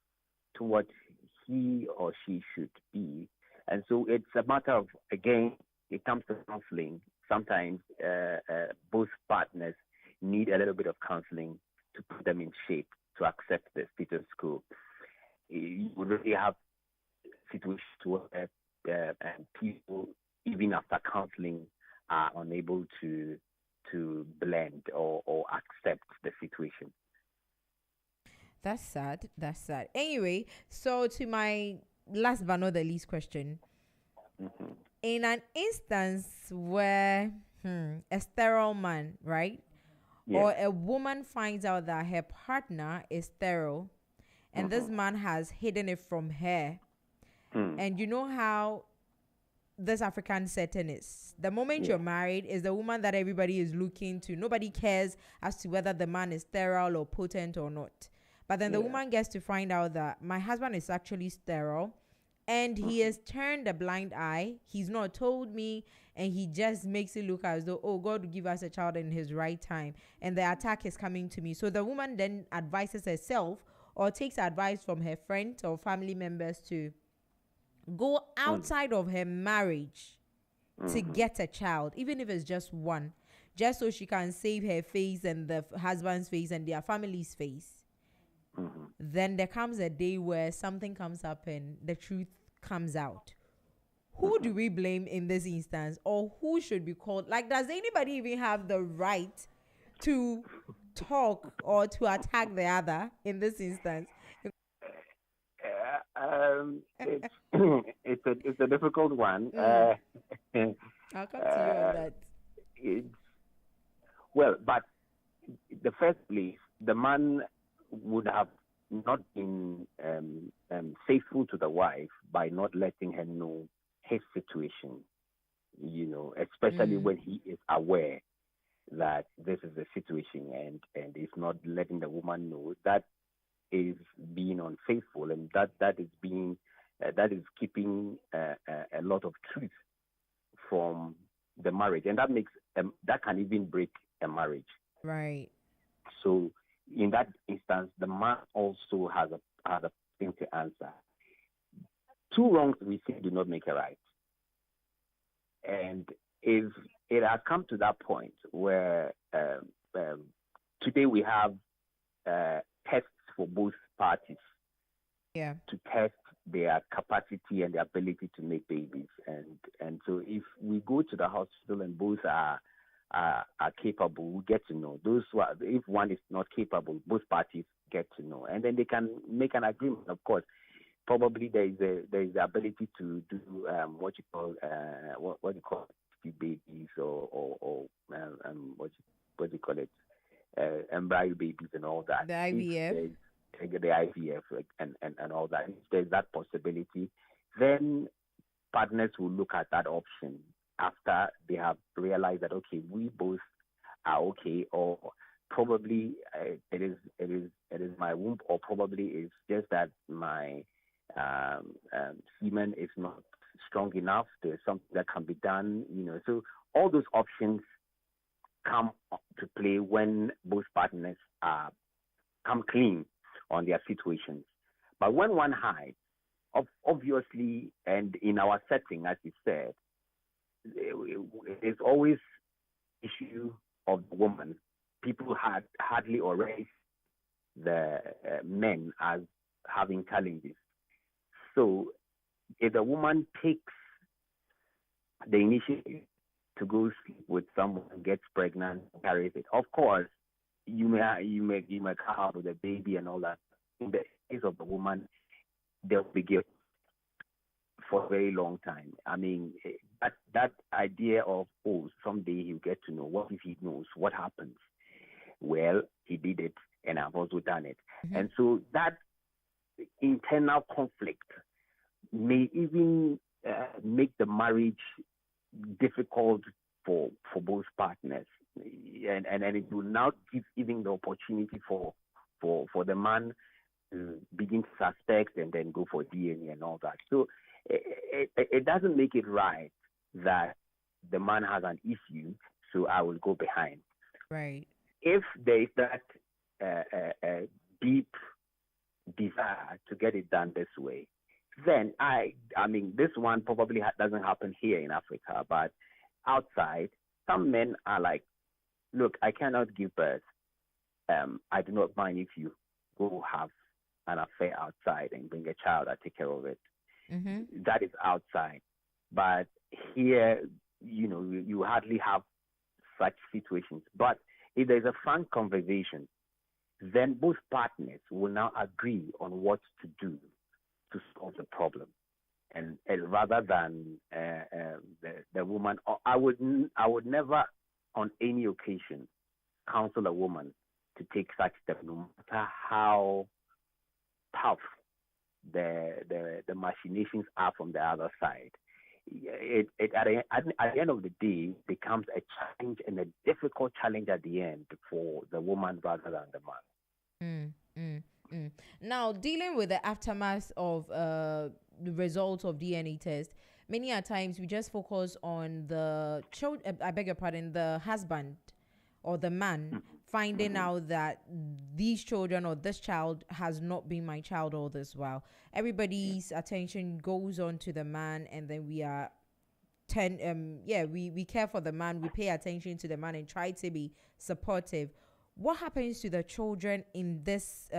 to what he or she should be. And so it's a matter of, again, it comes to counseling. Sometimes both partners need a little bit of counseling to put them in shape to accept the status quo. You would really have situations where people, even after counseling, are unable to blend or accept the situation. That's sad. That's sad. Anyway, so to my last but not the least question. Mm-hmm. In an instance where a sterile man, right? Yeah. Or a woman finds out that her partner is sterile and this man has hidden it from her. And you know how this African setting is. The moment you're married is the woman that everybody is looking to. Nobody cares as to whether the man is sterile or potent or not. But then the woman gets to find out that my husband is actually sterile and he has turned a blind eye. He's not told me, and he just makes it look as though, oh, God will give us a child in his right time. And the attack is coming to me. So the woman then advises herself or takes advice from her friends or family members to go outside of her marriage to get a child, even if it's just one, just so she can save her face and the husband's face and their family's face. Then there comes a day where something comes up and the truth comes out. Who do we blame in this instance, or who should be called? Like, does anybody even have the right to talk or to attack the other in this instance? It's a difficult one. I'll come to you on that. But the first place, the man would have not been faithful to the wife by not letting her know his situation, especially when he is aware that this is the situation and is not letting the woman know. That is being unfaithful, and that is keeping a lot of truth from the marriage, and that can even break a marriage. Right. So in that instance, the man also has a thing to answer. Two wrongs, we say, do not make a right. And if it has come to that point where today we have tests for both parties to test their capacity and their ability to make babies. And so if we go to the hospital and both are capable, we get to know. If one is not capable, both parties get to know. And then they can make an agreement, of course. Probably there is the ability to do what you call babies or what do you call it, embryo babies and all that. The IVF. The IVF and all that. If there's that possibility, then partners will look at that option after they have realized that, okay, we both are okay, or probably it is my womb, or probably it's just that my semen is not strong enough. There's something that can be done, So all those options come to play when both partners come clean on their situations. But when one hides, obviously, and in our setting, as you said, it's always issue of the woman. People hardly or raise the men as having challenges. So if the woman takes the initiative to go sleep with someone, gets pregnant, carries it, of course, you may come out with a baby and all that. In the case of the woman, they'll be guilty for a very long time. I mean, that idea of, oh, someday he'll get to know. What if he knows? What happens? Well, he did it, and I've also done it. And so that internal conflict may even make the marriage difficult for both partners, and it will now give even the opportunity for the man to begin to suspect and then go for DNA and all that. So it doesn't make it right that the man has an issue, so I will go behind. Right. If there is that deep desire to get it done this way, then I mean, this one probably doesn't happen here in Africa, but outside, some men are like, look, I cannot give birth. I do not mind if you go have an affair outside and bring a child, I take care of it. Mm-hmm. That is outside. But here, you hardly have such situations. But if there's a frank conversation, then both partners will now agree on what to do to solve the problem. And rather than the woman, I would never on any occasion counsel a woman to take such steps, no matter how tough the machinations are from the other side. It at the end of the day becomes a challenge, and a difficult challenge at the end for the woman rather than the man. Now, dealing with the aftermath of the results of DNA test, many a times we just focus on the child. I beg your pardon, the husband or the man finding out that these children or this child has not been my child all this while. Everybody's attention goes on to the man, and then we are we care for the man, we pay attention to the man and try to be supportive. What happens to the children in this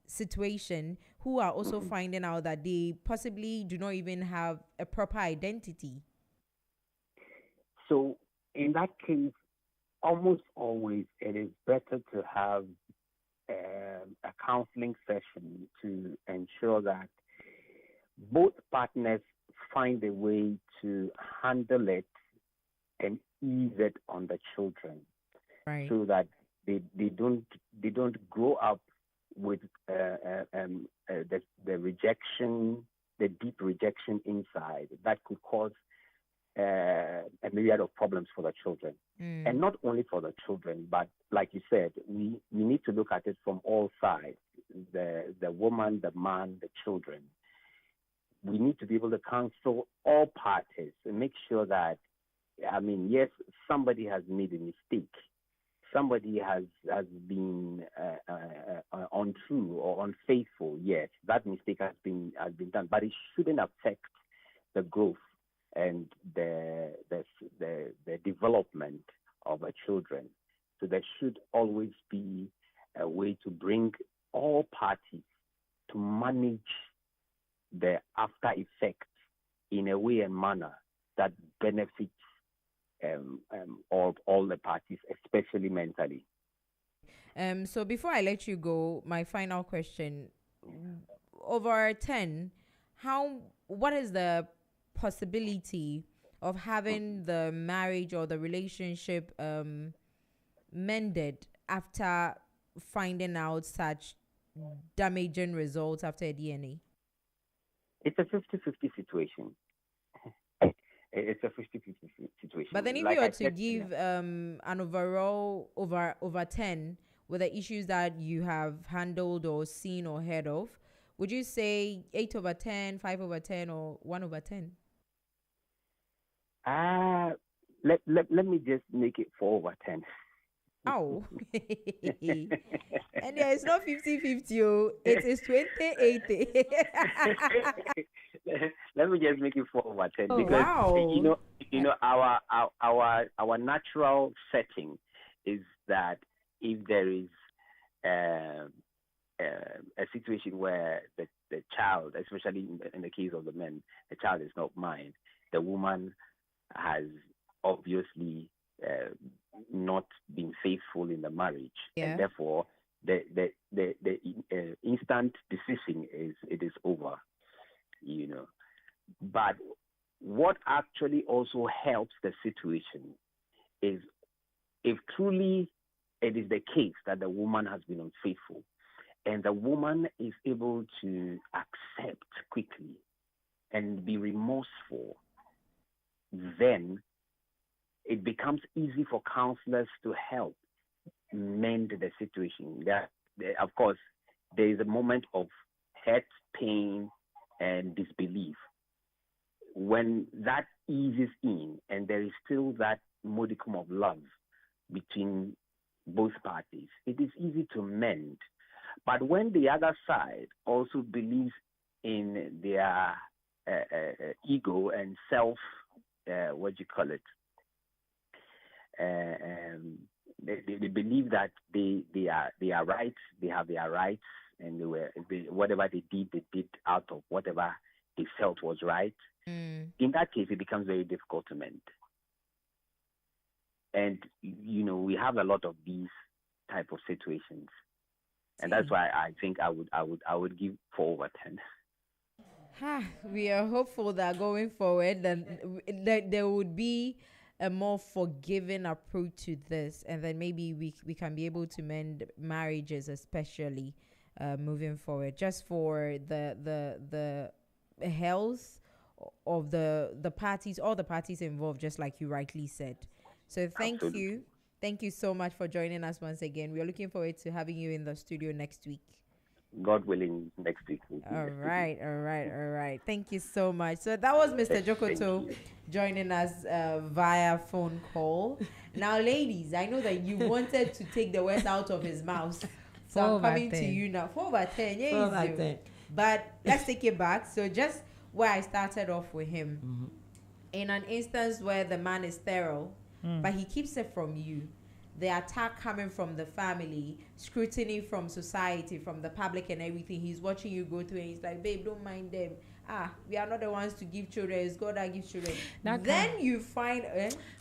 situation who are also finding out that they possibly do not even have a proper identity? So in that case, almost always it is better to have a counseling session to ensure that both partners find a way to handle it and ease it on the children, right? So that they don't grow up with the rejection, the deep rejection inside that could cause a myriad of problems for the children. And not only for the children, but like you said, we need to look at it from all sides, the woman, the man, the children. We need to be able to counsel all parties and make sure that, yes, somebody has made a mistake. Somebody has been untrue or unfaithful. Yes, that mistake has been done, but it shouldn't affect the growth and the development of the children. So there should always be a way to bring all parties to manage the after effects in a way and manner that benefits all the parties, especially mentally. So before I let you go, my final question: over 10, what is the possibility of having the marriage or the relationship mended after finding out such damaging results after a DNA? It's a 50-50 situation. It's a 50-50 situation. But then if you were to give an overall over 10 with the issues that you have handled or seen or heard of, would you say 8 over 10, 5 over 10, or 1 over 10? Let me just make it 4 over 10. Oh. And yeah, it's not 50-50. Oh. It is 20-80. Let me just make it 4 over 10 because wow. Our natural setting is that if there is a situation where the child, especially in the case of the men, the child is not mine, the woman has obviously not been faithful in the marriage, and therefore the instant decision is it is over, But what actually also helps the situation is if truly it is the case that the woman has been unfaithful, and the woman is able to accept quickly and be remorseful, then it becomes easy for counselors to help mend the situation. Of course, there is a moment of hurt, pain, and disbelief. When that eases in and there is still that modicum of love between both parties, it is easy to mend. But when the other side also believes in their ego and self, they believe that they are right, they have their rights, and whatever they did out of whatever they felt was right. In that case, it becomes very difficult to mend. And we have a lot of these type of situations, and that's why I think I would give 4 over 10. We are hopeful that going forward, that there would be a more forgiving approach to this, and then maybe we can be able to mend marriages, especially moving forward, just for the health of the parties, all the parties involved, just like you rightly said. So thank you so much for joining us once again. We are looking forward to having you in the studio next week. God willing, next week. All right. Thank you so much. So that was Mr. Jokoto joining us via phone call. Now, ladies, I know that you wanted to take the words out of his mouth. So I'm coming to you now. 4 over 10. Yeah, 4 over 10. But let's take it back. So just where I started off with him, in an instance where the man is sterile, but he keeps it from you, the attack coming from the family, scrutiny from society, from the public and everything, he's watching you go through and he's like, babe, don't mind them. We are not the ones to give children, it's God that gives children. You find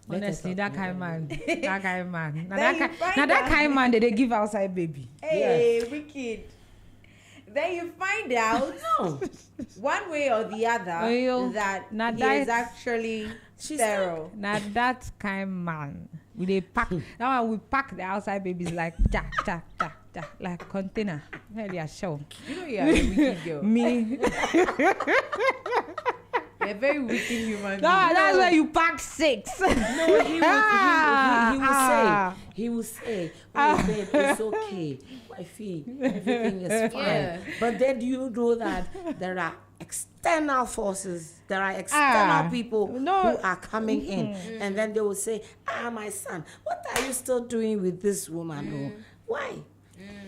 honestly, that kind of man. Now that kind of man they give outside baby. Hey, wicked. Then you find out one way or the other that he is actually sterile. Now that kind of man, we pack. Now we pack the outside babies like like container. Hell yeah, show. You know you're a wicked girl. Me. You're a very wicked human being. That's why you pack 6. No, he will say, oh, babe, it's okay. Wifey, everything is fine. Yeah. But then you know that there are external forces, there are external people who are coming in, and then they will say, my son, what are you still doing with this woman? Why?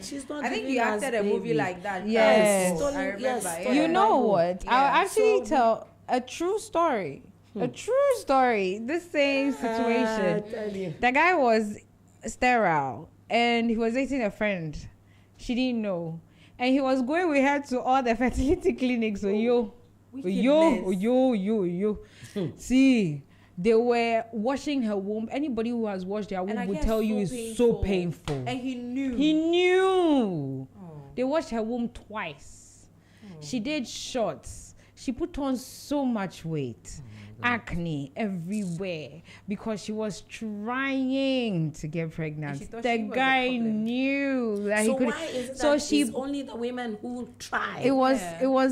She's not. I think you acted a movie like that. Yes. I remember. Yes. You know what? Yeah. I'll actually tell a true story. A true story. This same situation. The guy was sterile and he was dating a friend. She didn't know. And he was going with her to all the fertility clinics. So See, they were washing her womb. Anybody who has washed their womb will tell you it's so painful. And he knew. They washed her womb twice. She did shots. She put on so much weight. Acne everywhere because she was trying to get pregnant. The guy knew that he could. Why is it that it's only the women who try? It was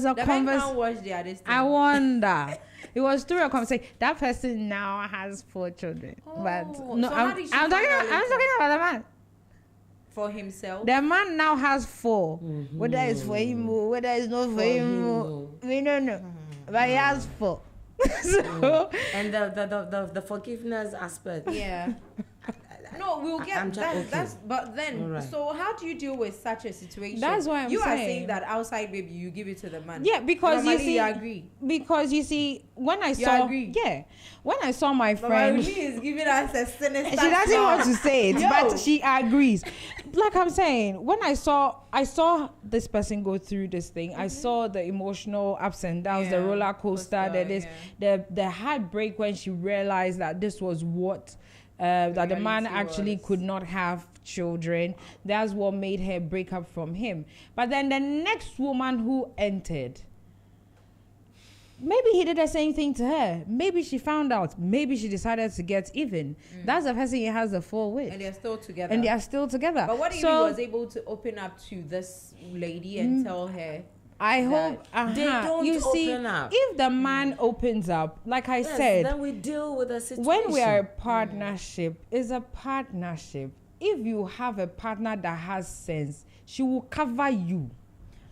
a conversation. I wonder. It was through a conversation. That person now has 4 children. But no, so I'm talking about the man. For himself. The man now has 4. Whether it's for him or whether it's not for him, we don't know. But he has 4. And the forgiveness aspect. Yeah. No, we'll get that. But then, so how do you deal with such a situation? That's why I'm saying. You are saying that outside baby, you give it to the man. Yeah, because normally you agree. Because you see, when I saw, when I saw my friend, Mama is giving us a sinister. She doesn't want to say it, but she agrees. Like I'm saying, when I saw this person go through this thing, I saw the emotional ups and downs, the roller coaster, the heartbreak when she realized that this was what. That the man actually could not have children. That's what made her break up from him. But then the next woman who entered, maybe he did the same thing to her. Maybe she found out. Maybe she decided to get even. That's the person he has the fall with. And they're still together. And they are still together. But what if he was able to open up to this lady and tell her? I hope they don't you see, open up. if the man opens up, like I said, then we deal with the situation. when we are a partnership, it's a partnership. If you have a partner that has sense, she will cover you.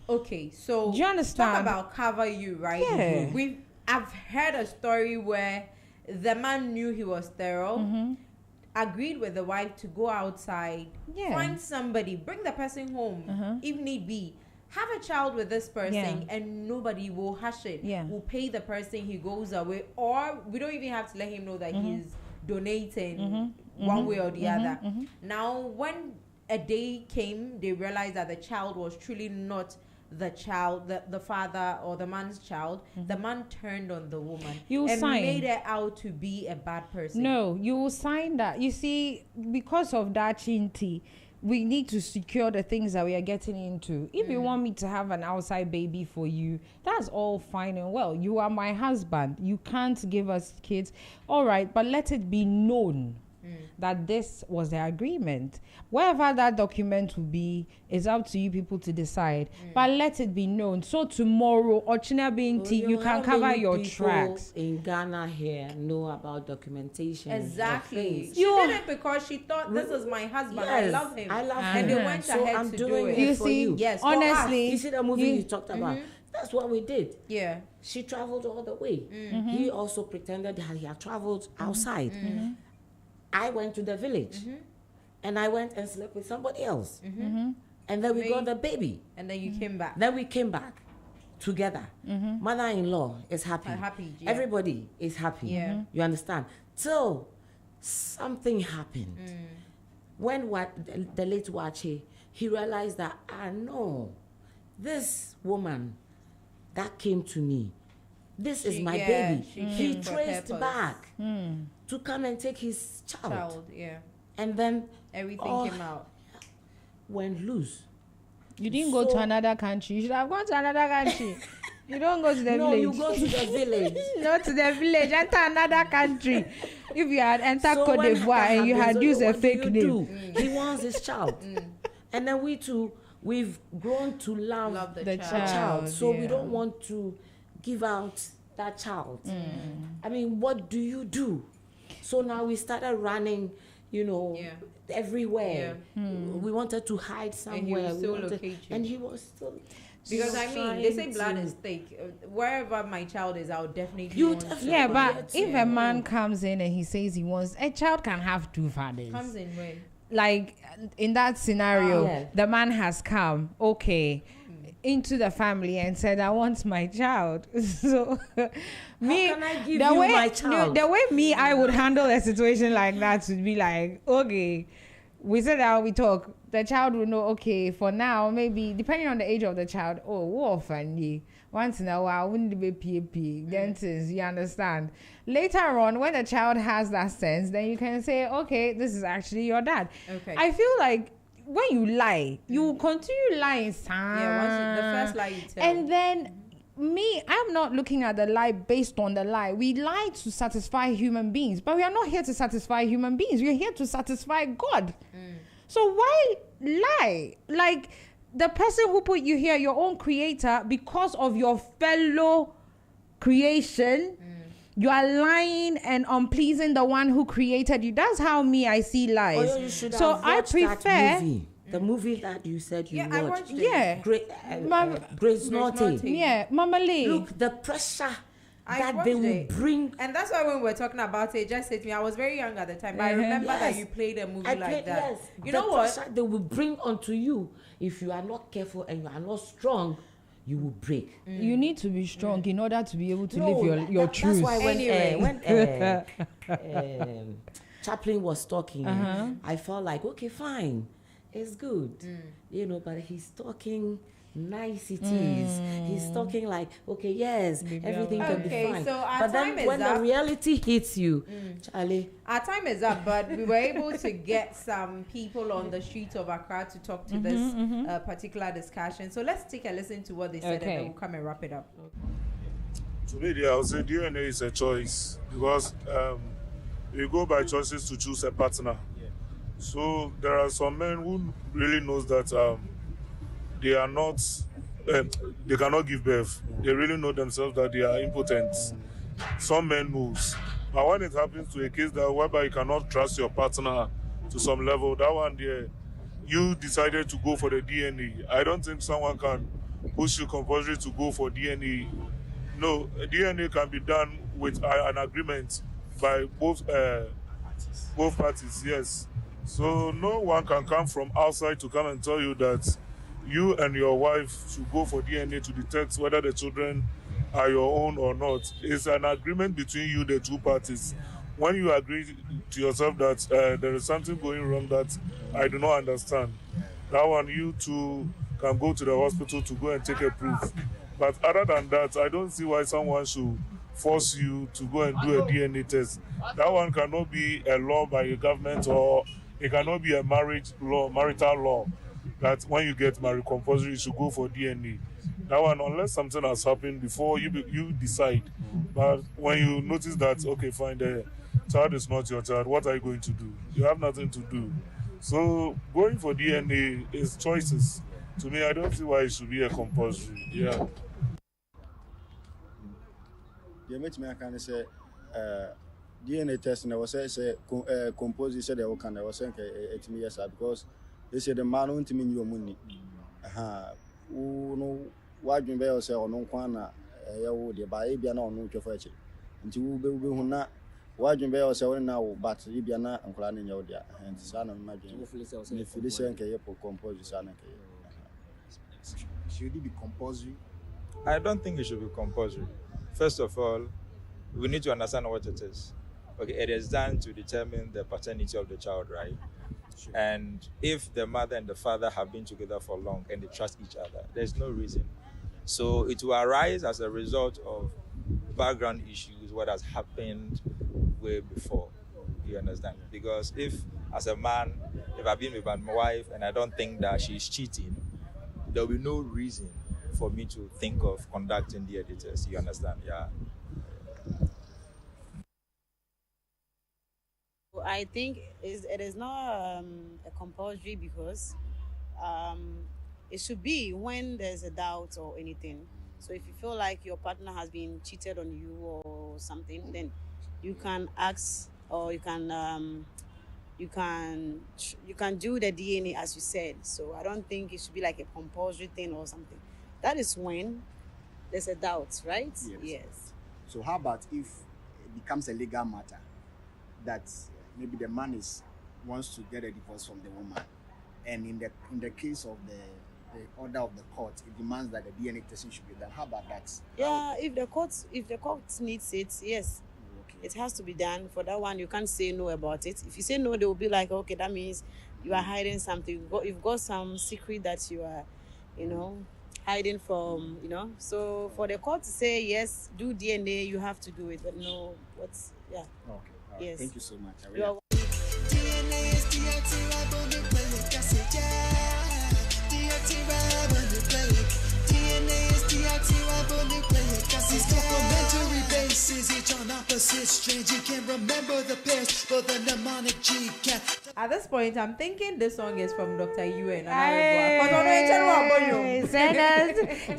Okay, so Do you understand? talk about cover you, right? Yeah. I've heard a story where the man knew he was sterile, agreed with the wife to go outside, find somebody, bring the person home, if need be. Have a child with this person and nobody will hush it. We'll pay the person, he goes away, or we don't even have to let him know that he's donating one way or the other. Now, when a day came, they realized that the child was truly not the child, the father or the man's child. The man turned on the woman and made her out to be a bad person. No, you will sign that. You see, because of that chinty, we need to secure the things that we are getting into. If you want me to have an outside baby for you, that's all fine and well. You are my husband. You can't give us kids. All right, but let it be known that this was the agreement. Wherever that document will be, it's up to you people to decide. But let it be known. So tomorrow, Ochina Binti, you can cover your tracks. In Ghana here know about documentation. Exactly. She did it because she thought, this is my husband. Yes, I love him. I love and him. they went So ahead I'm to doing do it. You for see, you. Yes, honestly, You see the movie you talked about? That's what we did. Yeah. She traveled all the way. He also pretended that he had traveled outside. I went to the village. And I went and slept with somebody else. And then we got the baby. And then you came back. Then we came back together. Mother-in-law is happy. Happy. Yeah. Everybody is happy. Yeah. You understand? Till something happened. When the late Wache, he realized that, no, this woman that came to me, this is my baby. He traced back to come and take his child. And then everything came out. Went loose. You didn't go to another country. You should have gone to another country. You don't go to the village. No, you go to the village. Not to the village. Enter another country. If you had entered Cote d'Ivoire and you had used a fake name. He wants his child. And then we too, we've grown to love the child. So we don't want to give out that child. I mean, what do you do? So now we started running, everywhere. We wanted to hide somewhere. And he was still Because they say blood is thick. Wherever my child is, I'll definitely Yeah, but if a man comes in and he says he wants a child, can have two fathers. Comes in where? Like in that scenario, the man has come, into the family and said, I want my child. So me, how can I give you my child? The way I would handle a situation like that would be like, okay, we said that we talk. The child will know, okay, for now, maybe depending on the age of the child, funny. Once in a while, wouldn't be PAP. Then you understand. Later on, when the child has that sense, then you can say, okay, this is actually your dad. Okay. I feel like when you lie, you continue lying. Yeah, the first lie you tell. And then I'm not looking at the lie based on the lie. We lie to satisfy human beings, but we are not here to satisfy human beings. We are here to satisfy God. So why lie? Like the person who put you here, your own creator, because of your fellow creation, you are lying and unpleasing the one who created you. That's how I see lies. You should so have I prefer that movie. The movie that you said you watched. I watched it. Yeah. Grace Naughty. Yeah, Mama Lee. Look, the pressure that they will bring. And that's why when we were talking about it just hit me. I was very young at the time, but I remember that you played a movie like that. Yes. You know what? Pressure they will bring onto you, if you are not careful and you are not strong, you will break. You need to be strong in order to be able to live your truth. That's why when Chaplin was talking, I felt like, okay, fine, it's good, but he's talking niceties. He's talking like, okay, yes, everything can be fine. So but then when the reality hits you, Charlie, our time is up, but we were able to get some people on the streets of Accra to talk to this particular discussion. So let's take a listen to what they said and then we'll come and wrap it up. To me, I would say DNA is a choice because we go by choices to choose a partner. So there are some men who really knows that they are not, they cannot give birth. They really know themselves that they are impotent. Some men knows. But when it happens to a case that whereby you cannot trust your partner to some level, that one there, you decided to go for the DNA. I don't think someone can push you compulsory to go for DNA. No, DNA can be done with an agreement by both parties, yes. So no one can come from outside to come and tell you that you and your wife should go for DNA to detect whether the children are your own or not. It's an agreement between you, the two parties. When you agree to yourself that there is something going wrong that I do not understand, that one you two can go to the hospital to go and take a proof. But other than that, I don't see why someone should force you to go and do a DNA test. That one cannot be a law by a government, or it cannot be a marriage law, marital law, that when you get married compulsory, you should go for DNA. That one, unless something has happened before you decide. But when you notice that, okay, fine, the child is not your child, what are you going to do? You have nothing to do. So going for DNA is choices. To me, I don't see why it should be a compulsory. Yeah. The me can say DNA testing was say composite said they can was saying it me yes because they said the man won't mean your money. No why you bear say on kwana ya the by bia na onu twefo achi nti wo be hu na why you bear say on now but you bia na nkura na nyawo dia and sa na ma dwen ne fili say nke ye composite sa na nke. Should it be compulsory? I don't think it should be compulsory. First of all, we need to understand what it is. Okay, it is done to determine the paternity of the child, right? Sure. And if the mother and the father have been together for long and they trust each other, there's no reason. So it will arise as a result of background issues, what has happened way before. You understand? Because if, as a man, if I've been with my wife and I don't think that she's cheating, there will be no reason for me to think of conducting the editors. You understand? Yeah. I think it is not a compulsory because it should be when there's a doubt or anything. So if you feel like your partner has been cheated on you or something, then you can ask, or you can do the DNA as you said. So I don't think it should be like a compulsory thing or something. That is when there's a doubt, right? Yes. So how about if it becomes a legal matter that maybe the man wants to get a divorce from the woman, and in the case of the order of the court, it demands that the DNA testing should be done. How about that? Yeah, if the court needs it, yes. Okay. It has to be done. For that one, you can't say no about it. If you say no, they will be like, okay, that means you are hiding something. You've got some secret that you are, hiding from, So for the court to say, yes, do DNA, you have to do it. But no, yeah. Okay. Yes. Thank you so much. It's complementary bases, each on opposite strings. You can remember the past, but the mnemonic G can. At this point, I'm thinking this song is from Dr. Ewan.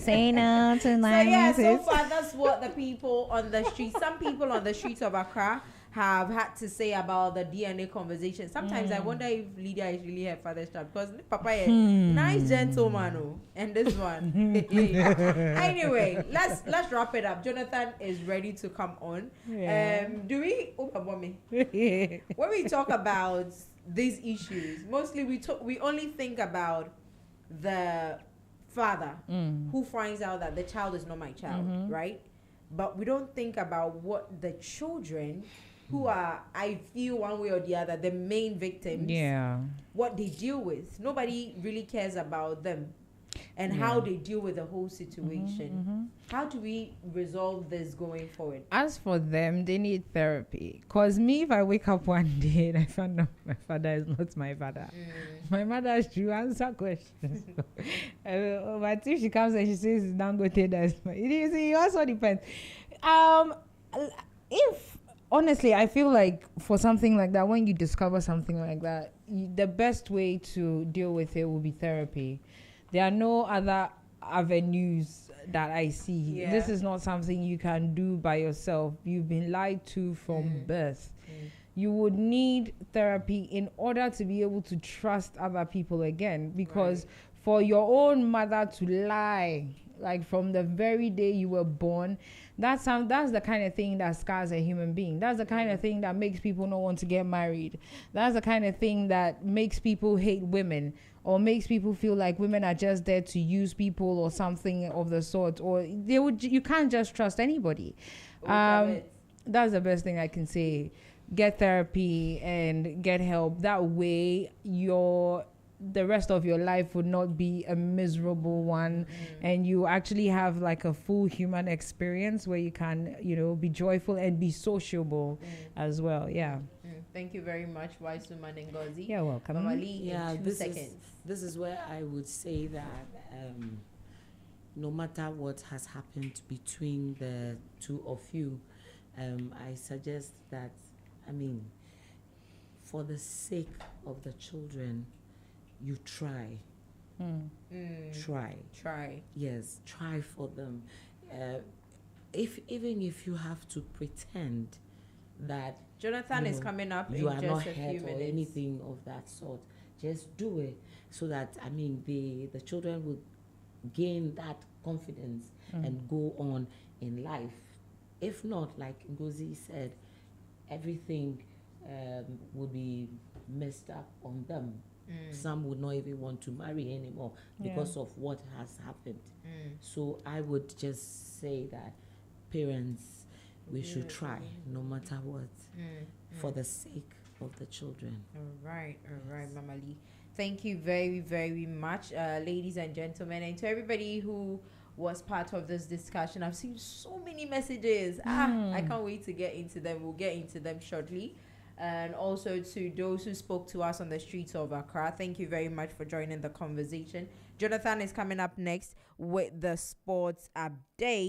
Say no tonight. So yeah, so far that's what the people on the street, some people on the streets of Accra have had to say about the DNA conversation. Sometimes I wonder if Lydia is really her father's child, because Papa is nice gentleman, and this one. Anyway, let's wrap it up. Jonathan is ready to come on. Yeah. When we talk about these issues, mostly we only think about the father who finds out that the child is not my child, right? But we don't think about what the children who are, I feel one way or the other, the main victims, what they deal with. Nobody really cares about them and how they deal with the whole situation. How do we resolve this going forward? As for them, they need therapy. Because me, if I wake up one day and I find out my father is not my father, my mother should answer questions. But if she comes and she says, Dangote, it also depends. If honestly, I feel like for something like that, when you discover something like that, the best way to deal with it will be therapy. There are no other avenues that I see. Yeah. This is not something you can do by yourself. You've been lied to from birth. You would need therapy in order to be able to trust other people again, because for your own mother to lie, like from the very day you were born, that's the kind of thing that scars a human being. That's the kind of thing that makes people not want to get married. That's the kind of thing that makes people hate women, or makes people feel like women are just there to use people or something of the sort, or you can't just trust anybody. That's the best thing I can say. Get therapy and get help. That way the rest of your life would not be a miserable one, and you actually have like a full human experience where you can, be joyful and be sociable as well. Yeah. Thank you very much, Wise Woman Ngozi. You're welcome. Mama Lee, in 2 seconds. This is where I would say that no matter what has happened between the two of you, I suggest that, for the sake of the children, you try. Try. Yes, try for them. Even if you have to pretend that Jonathan is coming up you in are just not a few hurt or minutes. anything of that sort, just do it, so that the children will gain that confidence and go on in life. If not, like Ngozi said, everything would be messed up on them. Some would not even want to marry anymore because of what has happened. So I would just say that parents, we should try no matter what, for the sake of the children. All right, Mama Lee. Thank you very, very much, ladies and gentlemen, and to everybody who was part of this discussion. I've seen so many messages. I can't wait to get into them. We'll get into them shortly. And also to those who spoke to us on the streets of Accra, thank you very much for joining the conversation. Jonathan is coming up next with the sports update.